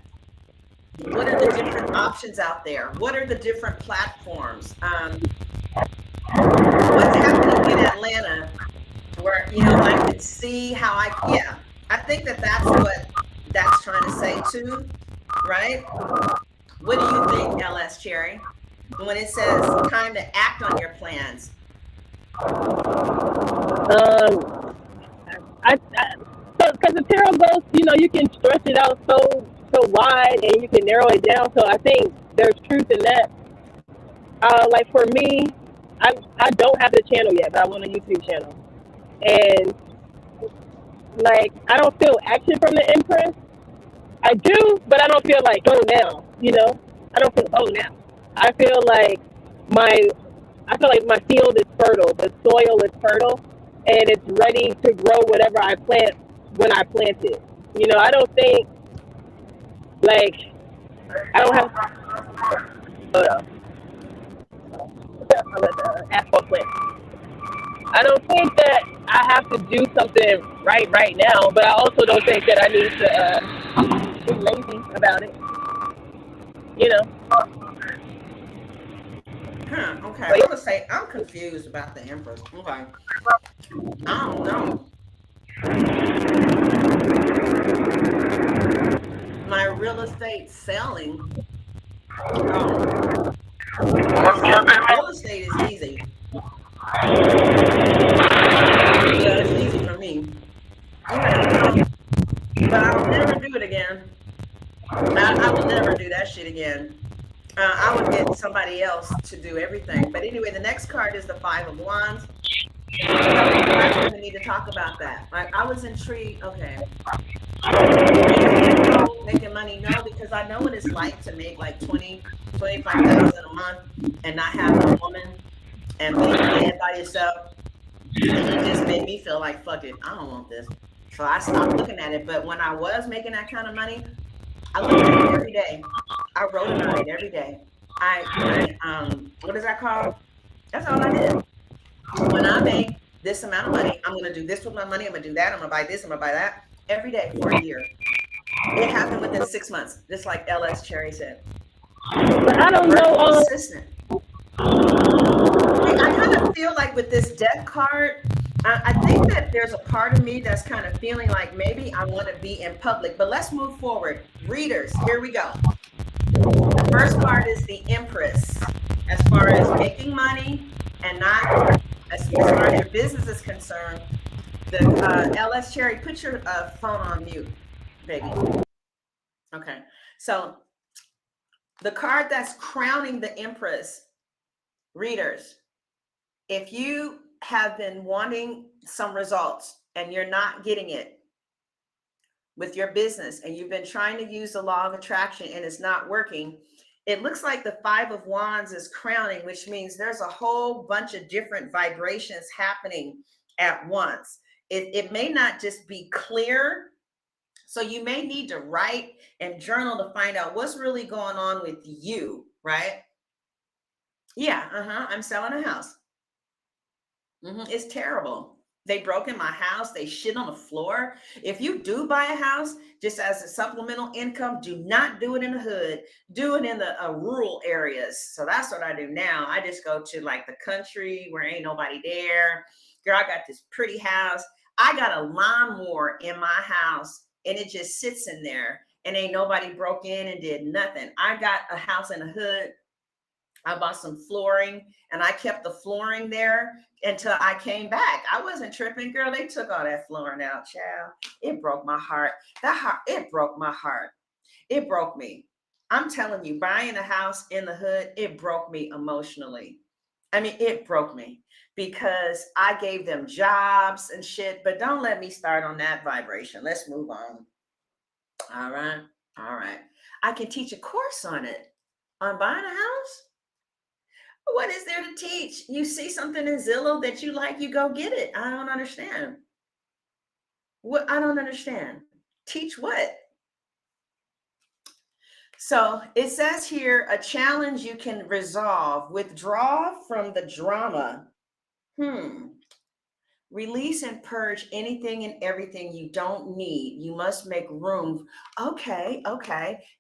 what are the different options out there? What are the different platforms? What's happening in Atlanta where, I can see how I think that's what that's trying to say too, right? What do you think, LS Cherry, when it says time to act on your plans? Because the tarot goes, you can stretch it out so wide and you can narrow it down. So I think there's truth in that. Like for me, I don't have the channel yet, but I want a YouTube channel, and like I don't feel action from the Empress. I do, but I don't feel like go now. I don't feel go now. I feel like my field is fertile. The soil is fertile, and it's ready to grow whatever I plant when I plant it. I don't think like I don't have. Asphalt plant. I don't think that I have to do something right now, but I also don't think that I need to be lazy about it. Okay. I'm gonna say I'm confused about the Empress. Okay. I don't know. My real estate selling. Real estate is easy. Yeah, it's easy for me. But I'll never do it again. I will never do that shit again. I would get somebody else to do everything. But anyway, the next card is the Five of Wands. We need to talk about that. I was intrigued. Okay. Making money, no, because I know what it's like to make like 25,000 a month and not have a woman and be dead by yourself. And it just made me feel like, fuck it, I don't want this. So I stopped looking at it. But when I was making that kind of money, I looked at it every day. I wrote about it every day. What is that called? That's all I did. When I make this amount of money, I'm gonna do this with my money, I'm gonna do that, I'm gonna buy this, I'm gonna buy that every day for a year. It happened within 6 months, just like LS Cherry said. But I don't know. Consistent. I kind of feel like with this death card, I think that there's a part of me that's kind of feeling like maybe I want to be in public. But let's move forward. Readers, here we go. The first part is the Empress. As far as making money and not, as far as your business is concerned, the LS Cherry, put your phone on mute, baby. Okay. So the card that's crowning the Empress, readers, if you have been wanting some results and you're not getting it with your business and you've been trying to use the law of attraction and it's not working, it looks like the Five of Wands is crowning, which means there's a whole bunch of different vibrations happening at once. It may not just be clear. So you may need to write and journal to find out what's really going on with you, right? Yeah, I'm selling a house. It's terrible. They broke in my house. They shit on the floor. If you do buy a house, just as a supplemental income, do not do it in the hood. Do it in the rural areas. So that's what I do now. I just go to like the country where ain't nobody there. Girl, I got this pretty house. I got a lawnmower in my house and it just sits in there and ain't nobody broke in and did nothing. I got a house in the hood. I bought some flooring and I kept the flooring there until I came back. I wasn't tripping, girl. They took all that flooring out, child. It broke my heart. It broke my heart. It broke me. I'm telling you, buying a house in the hood, it broke me emotionally. I mean, it broke me because I gave them jobs and shit, but don't let me start on that vibration. Let's move on. All right. All right. I can teach a course on it, on buying a house. What is there to teach? You see something in Zillow that you like, you go get it. I don't understand. What? I don't understand. Teach what? So it says here, a challenge you can resolve. Withdraw from the drama. Release and purge anything and everything you don't need. You must make room. Okay.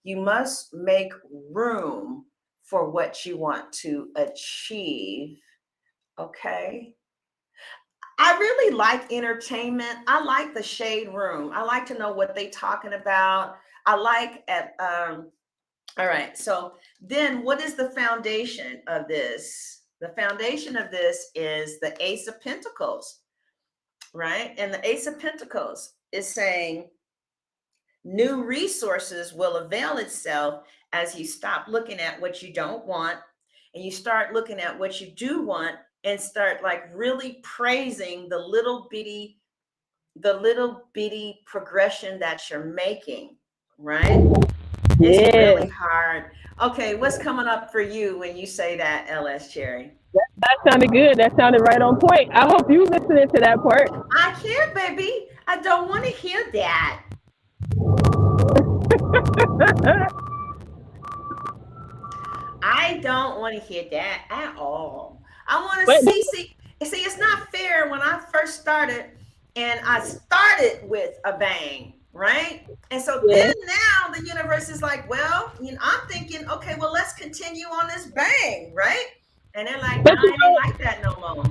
You must make room for what you want to achieve. Okay. I really like entertainment. I like the shade room. I like to know what they're talking about. I like all right. So then what is the foundation of this? The foundation of this is the Ace of Pentacles, right? And the Ace of Pentacles is saying new resources will avail itself as you stop looking at what you don't want and you start looking at what you do want and start like really praising the little bitty progression that you're making, right? It's really hard. Okay, what's coming up for you when you say that, LS Cherry? That sounded good. That sounded right on point. I hope you listening to that part. I can't, baby. I don't want to hear that. I don't want to hear that at all. I want to see, it's not fair when I first started and I started with a bang, right? And so then now the universe is like, well, I'm thinking, okay, well, let's continue on this bang, right? And they're like, no, I ain't like that no more.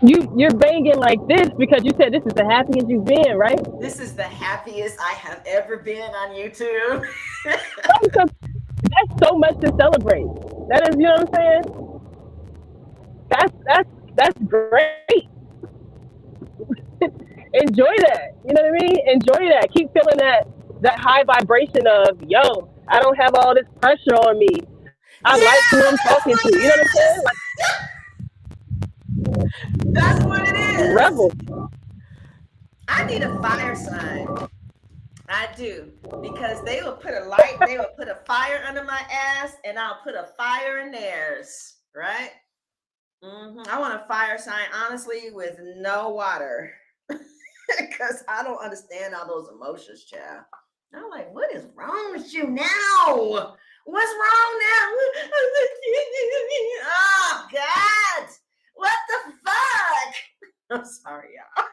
You're banging like this because you said this is the happiest you've been, right? This is the happiest I have ever been on YouTube. That's so much to celebrate. That is, you know what I'm saying? That's great. Enjoy that. You know what I mean? Enjoy that. Keep feeling that high vibration of, yo, I don't have all this pressure on me. I like who I'm talking to. You know what I'm saying? That's what it is. Rebel. I need a fire sign. I do, because they will put a light, they will put a fire under my ass, and I'll put a fire in theirs, right? I want a fire sign, honestly, with no water, because I don't understand all those emotions, child. I'm like, what is wrong with you now? What's wrong now? Oh, God. What the fuck? I'm sorry, y'all.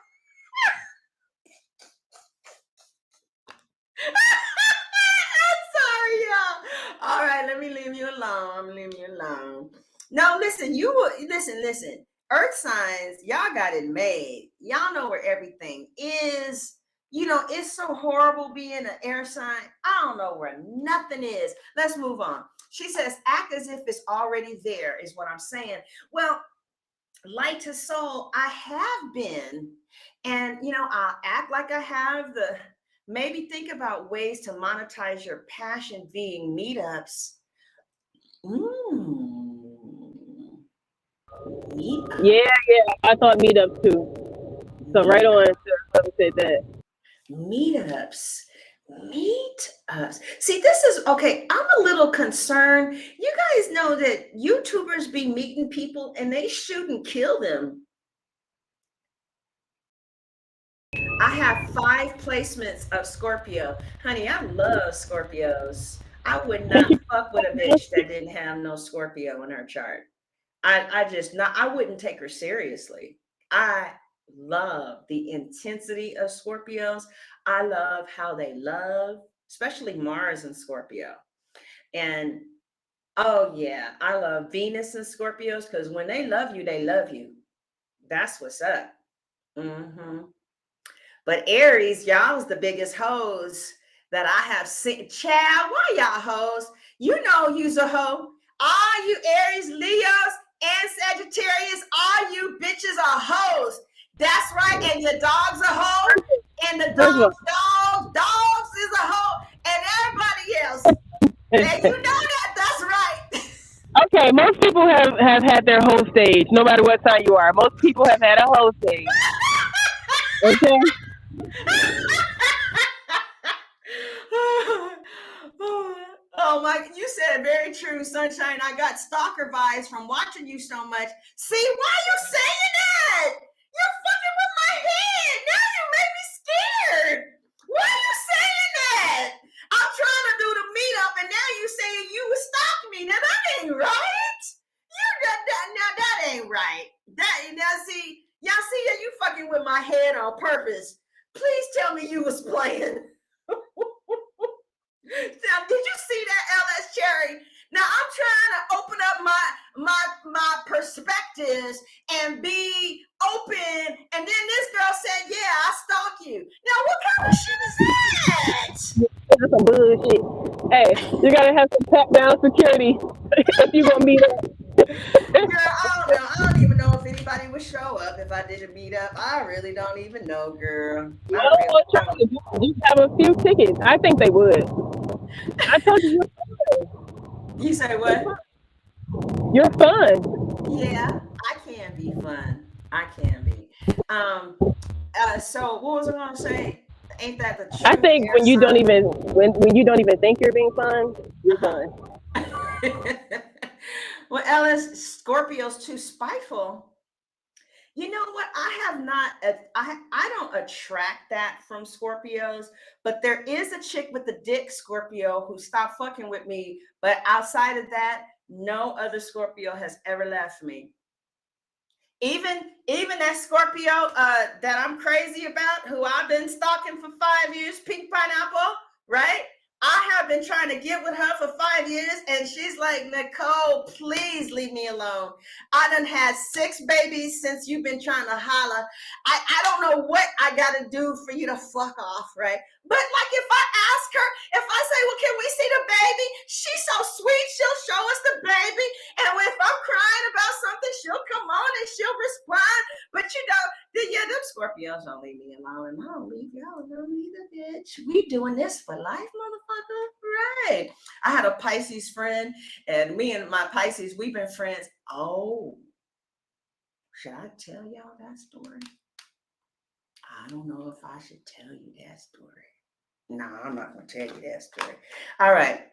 I'm sorry, y'all. All right, let me leave you alone. I'm leaving you alone. No, listen, listen. Earth signs, y'all got it made. Y'all know where everything is. It's so horrible being an air sign. I don't know where nothing is. Let's move on. She says, act as if it's already there, is what I'm saying. Well, light to soul, I have been. And, I'll act like I have maybe think about ways to monetize your passion being meetups. Meetups. Yeah. I thought meetups too. So right on. Whoever said that. Meetups. See, this is okay. I'm a little concerned. You guys know that YouTubers be meeting people and they shoot and kill them. I have 5 placements of Scorpio. Honey, I love Scorpios. I would not fuck with a bitch that didn't have no Scorpio in her chart. I wouldn't take her seriously. I love the intensity of Scorpios. I love how they love, especially Mars and Scorpio. And oh yeah, I love Venus and Scorpios because when they love you, they love you. That's what's up. But Aries, y'all's the biggest hoes that I have seen. Child, why y'all hoes? You know you's a hoe. All you Aries, Leos, and Sagittarius, all you bitches are hoes. That's right. And your dog's a hoe. And the dogs is a hoe. And everybody else. And you know that. That's right. Okay, most people have had their whole stage, no matter what sign you are. Most people have had a whole stage. Okay? Oh my, you said very true. true, Sunshine. I got stalker vibes from watching you so much. See, why you saying that? You're fucking with my head. Now you make me scared. Why you saying that? I'm trying to do the meetup, and now you saying you would stalk me. Now that ain't right. That ain't right. Y'all see that you fucking with my head on purpose. Please tell me you was playing. Now, did you see that, LS Cherry? Now I'm trying to open up my perspectives and be open, and then this girl said, "Yeah, I stalk you." Now, what kind of shit is that? That's some bullshit. Hey, you gotta have some tap down security if you gonna meet up. Girl, I don't know. I don't even know if anybody would show up if I did a meetup. I really don't even know, girl. I I don't really want to try don't. to you have a few tickets. I think they would. I told you You say what? you're fun. Yeah, I can be fun. I can be. So what was I gonna say? Ain't that the truth? I think when you don't even when you don't even think you're being fun, you're fun. Well, Ellis, Scorpio's too spiteful. You know what? I don't attract that from Scorpios, but there is a chick with the dick Scorpio who stopped fucking with me. But outside of that, no other Scorpio has ever left me. Even that Scorpio that I'm crazy about, who I've been stalking for 5 years, Pink Pineapple, right? I have been trying to get with her for 5 years, and she's like, "Nicole, please leave me alone. I done had 6 babies since you've been trying to holler. I don't know what I got to do for you to fuck off, right?" But like if I ask her, if I say, "Well, can we see the baby?" She's so sweet. She'll show us the baby. And if I'm crying about something, she'll come on and she'll respond. But them Scorpios don't leave me alone. And I don't leave y'all alone either, bitch. We doing this for life, motherfucker. Right. I had a Pisces friend, and me and my Pisces, we've been friends. Oh, should I tell y'all that story? I don't know if I should tell you that story. No, I'm not going to tell you that story. All right.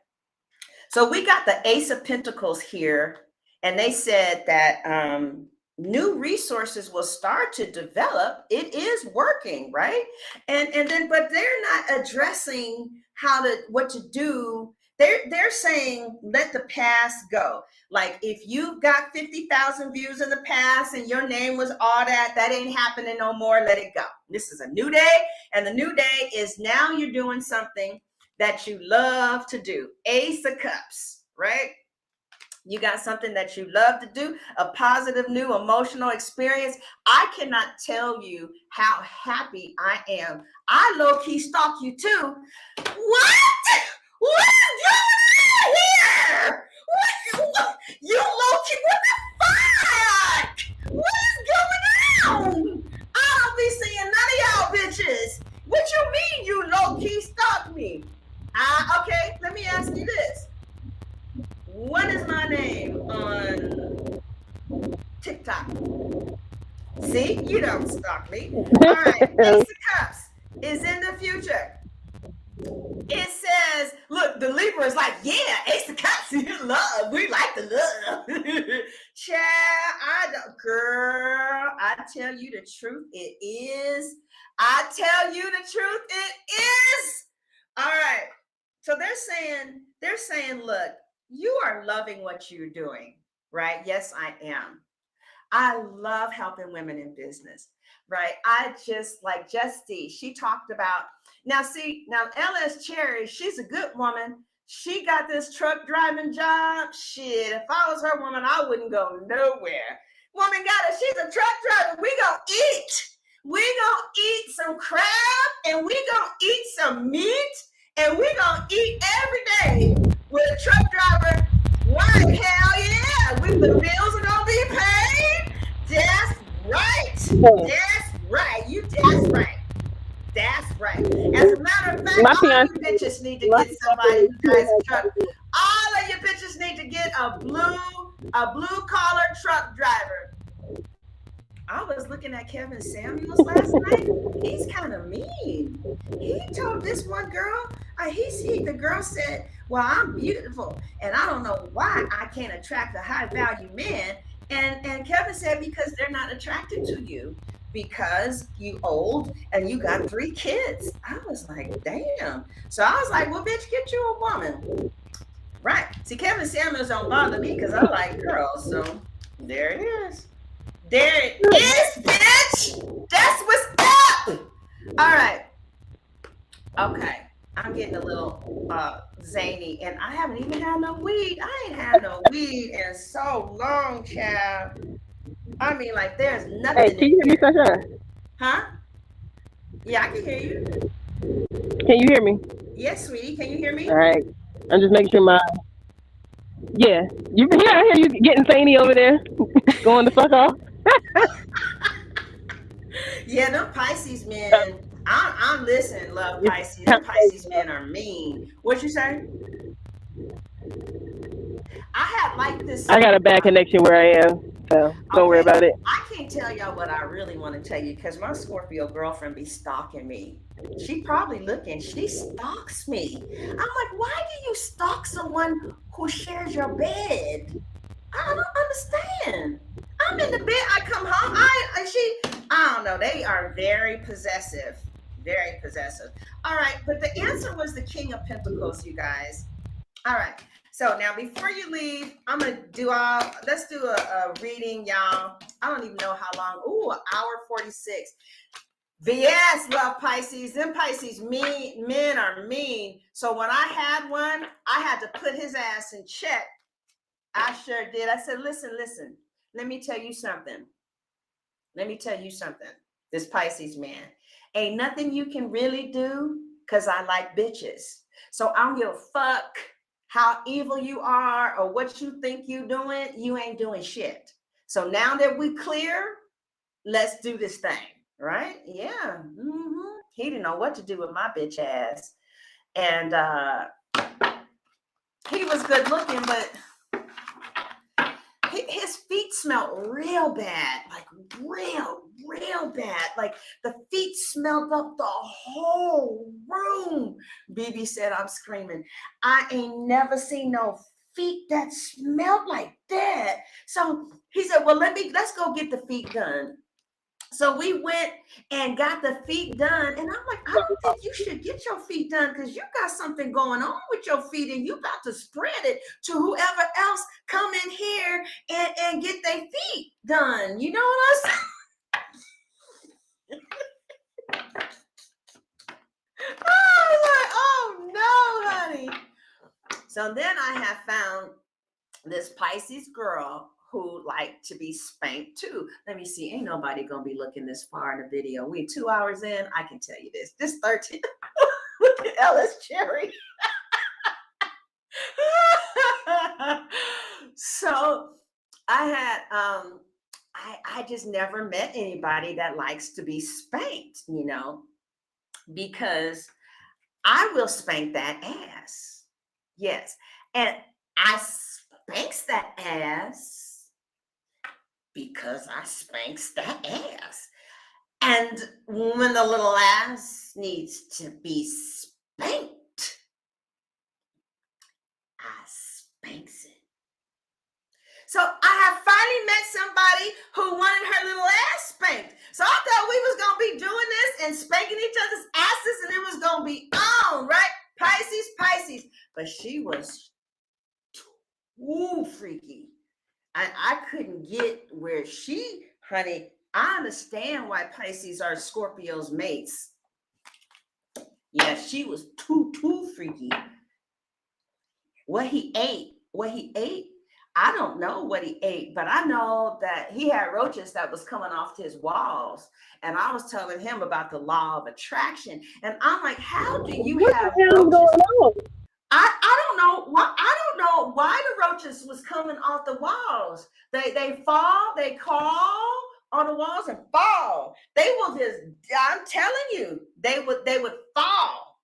So we got the Ace of Pentacles here, and they said that new resources will start to develop. It is working, right? And then, but they're not addressing what to do. They're saying let the past go. Like if you've got 50,000 views in the past and your name was all that ain't happening no more. Let it go. This is a new day, and the new day is now you're doing something that you love to do. Ace of Cups, right? You got something that you love to do, a positive new emotional experience. I cannot tell you how happy I am. I low-key stalk you too. What is going on here? What? You low-key, what the fuck? What is going on? I don't be seeing none of y'all bitches. What you mean you low-key stalk me? Okay, let me ask you this. What is my name on TikTok? See, you don't stalk me. All right, Ace of Cups is in the future. It says, look, the Libra is like, yeah, Ace of Cups, love. We like the love. Child, girl, I tell you the truth, it is. I tell you the truth, it is. All right. So they're saying, look, you are loving what you're doing, right? Yes, I am. I love helping women in business, right? I just like Justy. She talked about, now LS Cherry, she's a good woman. She got this truck driving job. Shit, if I was her woman, I wouldn't go nowhere. Woman got it. She's a truck driver. We gonna eat. We gonna eat some crab, and we gonna eat some meat, and we gonna eat every day with a truck driver. Right? Hell yeah. The bills are gonna be paid. That's right. That's right. That's right. That's right. As a matter of fact, all of you bitches need to get somebody who drives a truck. All of you bitches need to get a blue collar truck driver. I was looking at Kevin Samuels last night. He's kind of mean. He told this one girl, the girl said, "Well, I'm beautiful, and I don't know why I can't attract a high value man." And Kevin said, "Because they're not attracted to you, because you old and you got 3 kids." I was like, damn. So I was like, well, bitch, get you a woman. Right. See, Kevin Samuels don't bother me because I like girls. So there it is. There it is, bitch. That's what's up. All right. Okay. I'm getting a little zany, and I haven't even had no weed. I ain't had no weed in so long, child. I mean, like, there's nothing. Hey, can you hear me, Sunshine? Huh? Yeah, I can hear you. Can you hear me? Yes, sweetie. Can you hear me? All right. I'm just making sure my. Yeah. I hear you getting zany over there, going the fuck off. Yeah, them Pisces men. I'm listening, love Pisces. Them Pisces men are mean. What you say? I had like this. I got a bad connection where I am, so don't worry about it. I can't tell y'all what I really want to tell you because my Scorpio girlfriend be stalking me. She probably looking. She stalks me. I'm like, why do you stalk someone who shares your bed? I don't understand. I'm in the bed. I come home. I don't know. They are very possessive. Very possessive. All right, but the answer was the King of Pentacles, you guys. All right. So now before you leave, I'm going to let's do a reading, y'all. I don't even know how long. Ooh, an hour 46. Yes, love Pisces. Them Pisces men are mean. So when I had one, I had to put his ass in check. I sure did. I said, listen. Let me tell you something. This Pisces man. Ain't nothing you can really do because I like bitches. So I don't give a fuck how evil you are or what you think you doing. You ain't doing shit. So now that we clear, let's do this thing. Right? Yeah. Mm-hmm. He didn't know what to do with my bitch ass. And he was good looking, but his feet smelled real bad, like real bad. Like the feet smelled up the whole room. BB said, I'm screaming. I ain't never seen no feet that smelled like that. So he said, well, let's go get the feet done. So we went and got the feet done. And I'm like, I don't think you should get your feet done because you got something going on with your feet and you about to spread it to whoever else come in here and get their feet done. You know what I'm saying? Oh no, honey. So then I have found this Pisces girl who like to be spanked too. Let me see. Ain't nobody gonna be looking this far in the video. We 2 hours in. I can tell you this. This 13. Look at Ellis Cherry. So I had I just never met anybody that likes to be spanked, you know, because I will spank that ass. Yes. And I spanks that ass because I spanks that ass. And when the little ass needs to be spanked, I spanks it. So I have finally met somebody who wanted her little ass spanked. So I thought we was going to be doing this and spanking each other's asses and it was going to be on, right? Pisces. But she was too freaky. I couldn't get where honey, I understand why Pisces are Scorpio's mates. Yeah, she was too freaky. What he ate, I don't know what he ate, but I know that he had roaches that was coming off his walls. And I was telling him about the law of attraction. And I'm like, how do you have roaches? I don't know why. I don't know why the roaches was coming off the walls. They fall. They crawl on the walls and fall. They will just. I'm telling you, they would fall.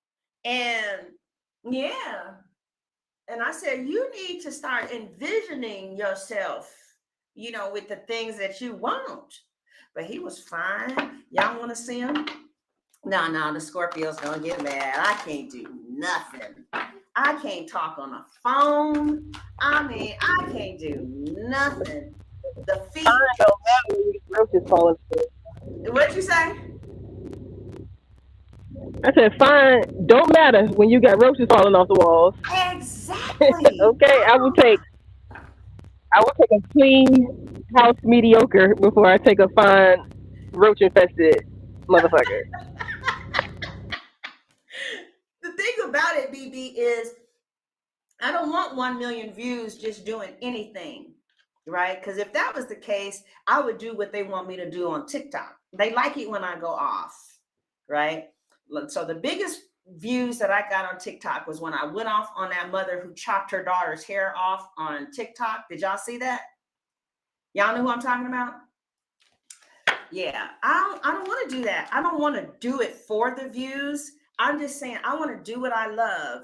And yeah. And I said, you need to start envisioning yourself, you know, with the things that you want. but he was fine. Y'all want to see him? No, the Scorpio's gonna get mad. I can't do nothing. I can't talk on the phone. I mean, I can't do nothing. The feet. Fine don't matter when you get roaches falling. What'd you say? I said, fine don't matter when you got roaches falling off the walls. Exactly. Okay, I will take a clean house mediocre before I take a fine roach infested motherfucker. The thing about it, BB, is I don't want 1 million views just doing anything, right? Because if that was the case, I would do what they want me to do on TikTok. They like it when I go off, right? So the biggest views that I got on TikTok was when I went off on that mother who chopped her daughter's hair off on TikTok. Did y'all see that? Y'all know who I'm talking about? Yeah, I don't want to do that. I don't want to do it for the views. I'm just saying I want to do what I love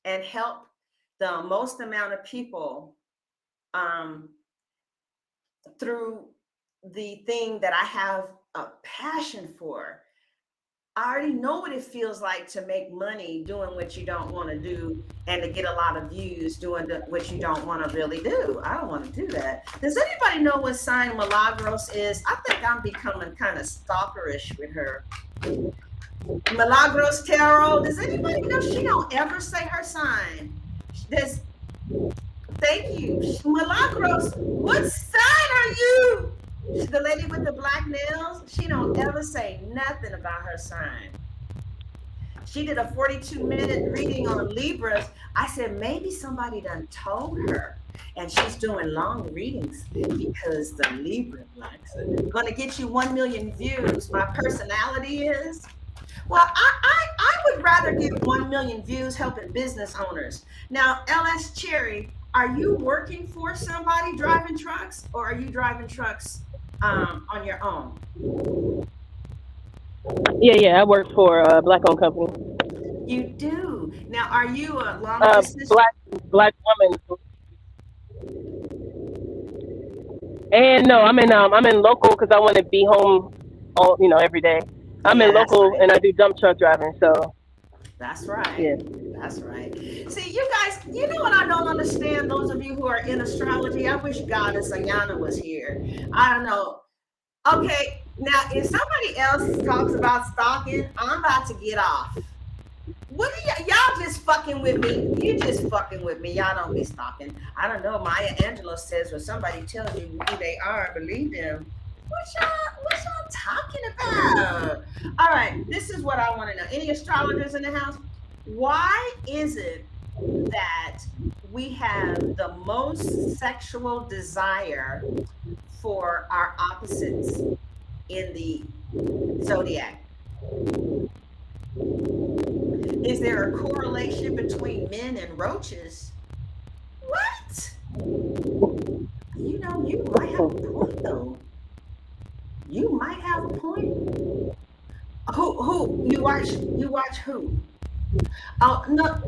and help the most amount of people through the thing that I have a passion for. I already know what it feels like to make money doing what you don't want to do and to get a lot of views doing what you don't want to really do. I don't want to do that. Does anybody know what sign Milagros is? I think I'm becoming kind of stalkerish with her. Milagros Tarot. Does anybody know she don't ever say her sign? Thank you. Milagros, what sign are you? The lady with the black nails, she don't ever say nothing about her sign. She did a 42-minute reading on Libras. I said, maybe somebody done told her. And she's doing long readings because the Libra likes it. Gonna get you 1 million views. My personality is. Well, I would rather get 1 million views helping business owners. Now, LS Cherry, are you working for somebody driving trucks, or are you driving trucks on your own? Yeah, I work for a black-owned company. You do. Now, are you a long distance? Black woman. And no, I'm in local because I want to be home every day. I'm in local and I do dump truck driving, so. That's right. Yeah. That's right. See, you guys, you know what I don't understand, those of you who are in astrology? I wish Goddess Ayana was here. I don't know. Okay, now if somebody else talks about stalking, I'm about to get off. What are y'all just fucking with me? You just fucking with me. Y'all don't be stalking. I don't know. Maya Angelou says when somebody tells you who they are, believe them. What y'all talking about? All right, this is what I want to know. Any astrologers in the house? Why is it that we have the most sexual desire for our opposites in the zodiac? Is there a correlation between men and roaches? What? You might have a point though. You might have a point. Who? You watch who? Oh, no.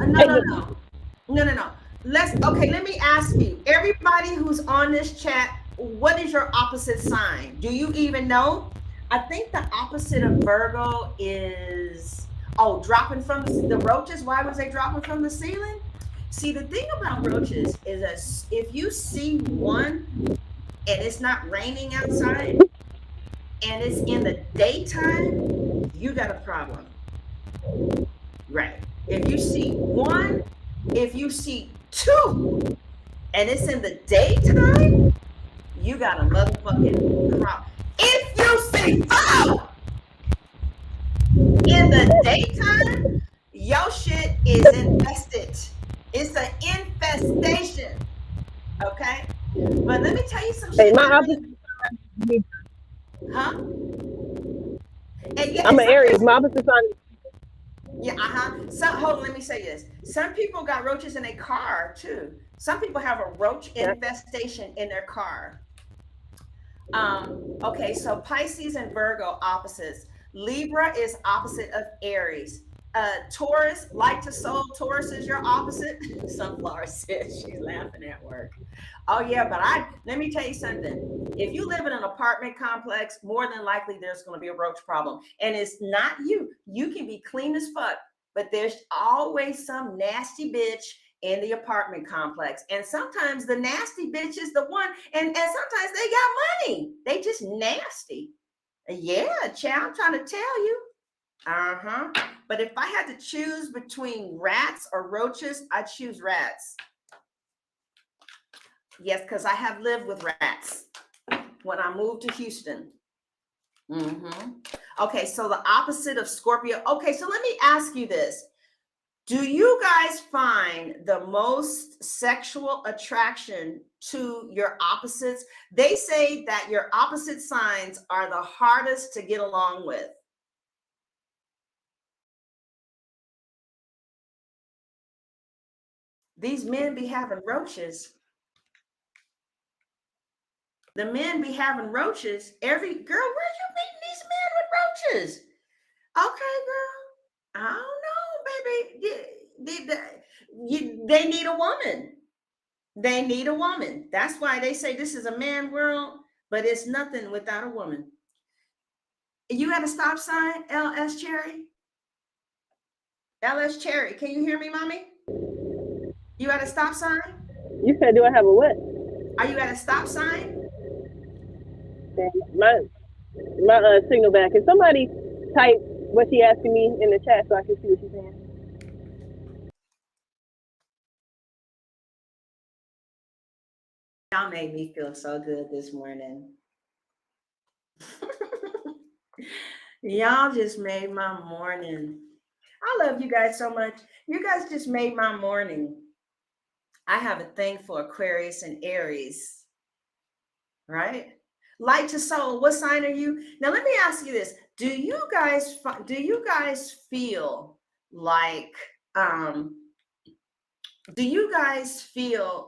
Let me ask you, everybody who's on this chat, what is your opposite sign? Do you even know? I think the opposite of Virgo is, dropping from the roaches. Why was they dropping from the ceiling? See, the thing about roaches is that if you see one and it's not raining outside and it's in the daytime, you got a problem. Right. If you see one, if you see two, and it's in the daytime, you got a motherfucking problem. If you see four in the daytime, your shit is infested. It's an infestation. Okay? But let me tell you some shit. Huh? I'm an Aries. My opposite sign. Yeah, hold on, let me say this. Some people got roaches in their car too. Some people have a roach infestation in their car. Okay, so Pisces and Virgo opposites. Libra is opposite of Aries. Taurus, like to soul, Taurus is your opposite. Sunflower says she's laughing at work. Oh yeah, but let me tell you something. If you live in an apartment complex, more than likely there's going to be a roach problem. And it's not you. You can be clean as fuck, but there's always some nasty bitch in the apartment complex. And sometimes the nasty bitch is the one, and sometimes they got money. They just nasty. Yeah, child, I'm trying to tell you. Uh-huh. But if I had to choose between rats or roaches, I'd choose rats. Yes, because I have lived with rats when I moved to Houston. Okay, so the opposite of Scorpio. Okay, so let me ask you this. Do you guys find the most sexual attraction to your opposites? They say that your opposite signs are the hardest to get along with. These men be having roaches. The men be having roaches. Every girl, where you meeting these men with roaches? Okay, girl. I don't know, baby. They need a woman. They need a woman. That's why they say this is a man world, but it's nothing without a woman. You at a stop sign, LS Cherry? LS Cherry, can you hear me, mommy? You at a stop sign? You said, do I have a what? Are you at a stop sign? My signal back. Can somebody type what she asking me in the chat so I can see what she's saying? Y'all made me feel so good this morning. Y'all just made my morning. I love you guys so much. You guys just made my morning. I have a thing for Aquarius and Aries, right? Light to soul. What sign are you? Now let me ask you this: Do you guys feel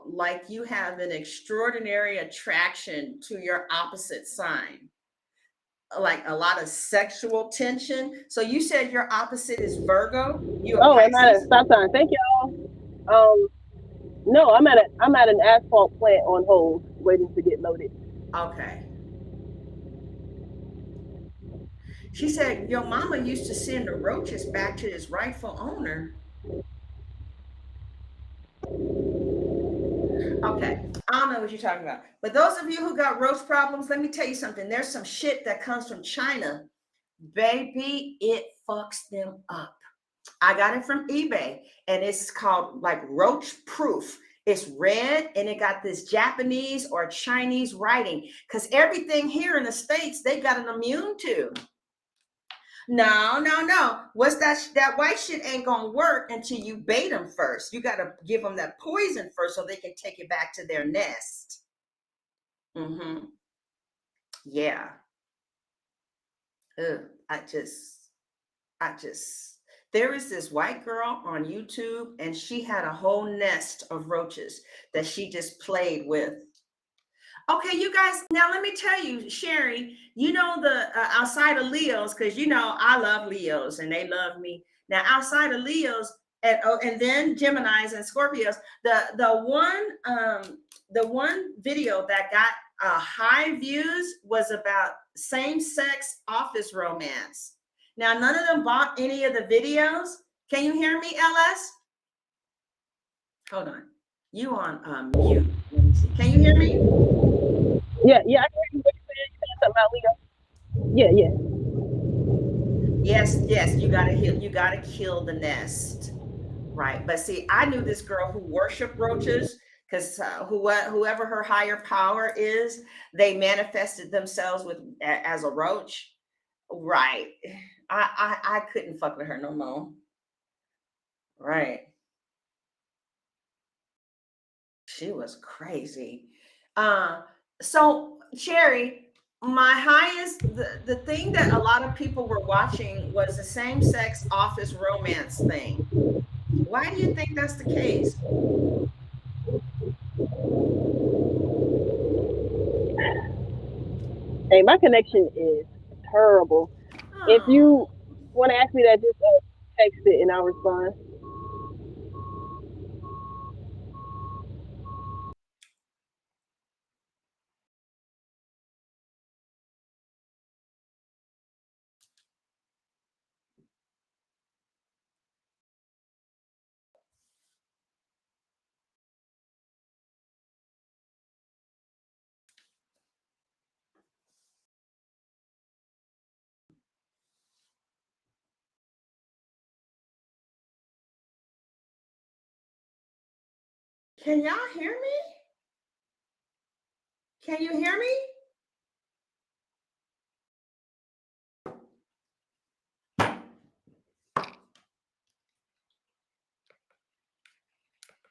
like you have an extraordinary attraction to your opposite sign? Like a lot of sexual tension. So you said your opposite is Virgo. I'm at a stop sign. Thank y'all. No, I'm at an asphalt plant on hold, waiting to get loaded. Okay. She said your mama used to send the roaches back to his rightful owner. Okay, I don't know what you're talking about. But those of you who got roach problems, let me tell you something. There's some shit that comes from China. Baby, it fucks them up. I got it from eBay, and it's called like roach proof. It's red, and it got this Japanese or Chinese writing, because everything here in the States, they got an immune to. No. What's that white shit ain't gonna work until you bait them first. You gotta give them that poison first so they can take it back to their nest. Yeah. Ugh, I just there is this white girl on YouTube, and she had a whole nest of roaches that she just played with. Okay, you guys, now let me tell you, Sherry, you know the outside of Leos, because you know I love Leos and they love me. Now, outside of Leos and then Geminis and Scorpios, the one video that got high views was about same-sex office romance. Now, none of them bought any of the videos. Can you hear me, LS? Hold on. You on mute. Let me see. Can you hear me? Yeah, I hear you. You said something about Leo. Yeah. Yes, you gotta kill the nest. Right. But see, I knew this girl who worshiped roaches, because whoever her higher power is, they manifested themselves as a roach. Right. I couldn't fuck with her no more. Right. She was crazy. So Cherry, my highest, the thing that a lot of people were watching was the same-sex office romance thing. Why do you think that's the case? Hey, my connection is terrible. If you want to ask me that, just text it and I'll respond. Can y'all hear me? Can you hear me?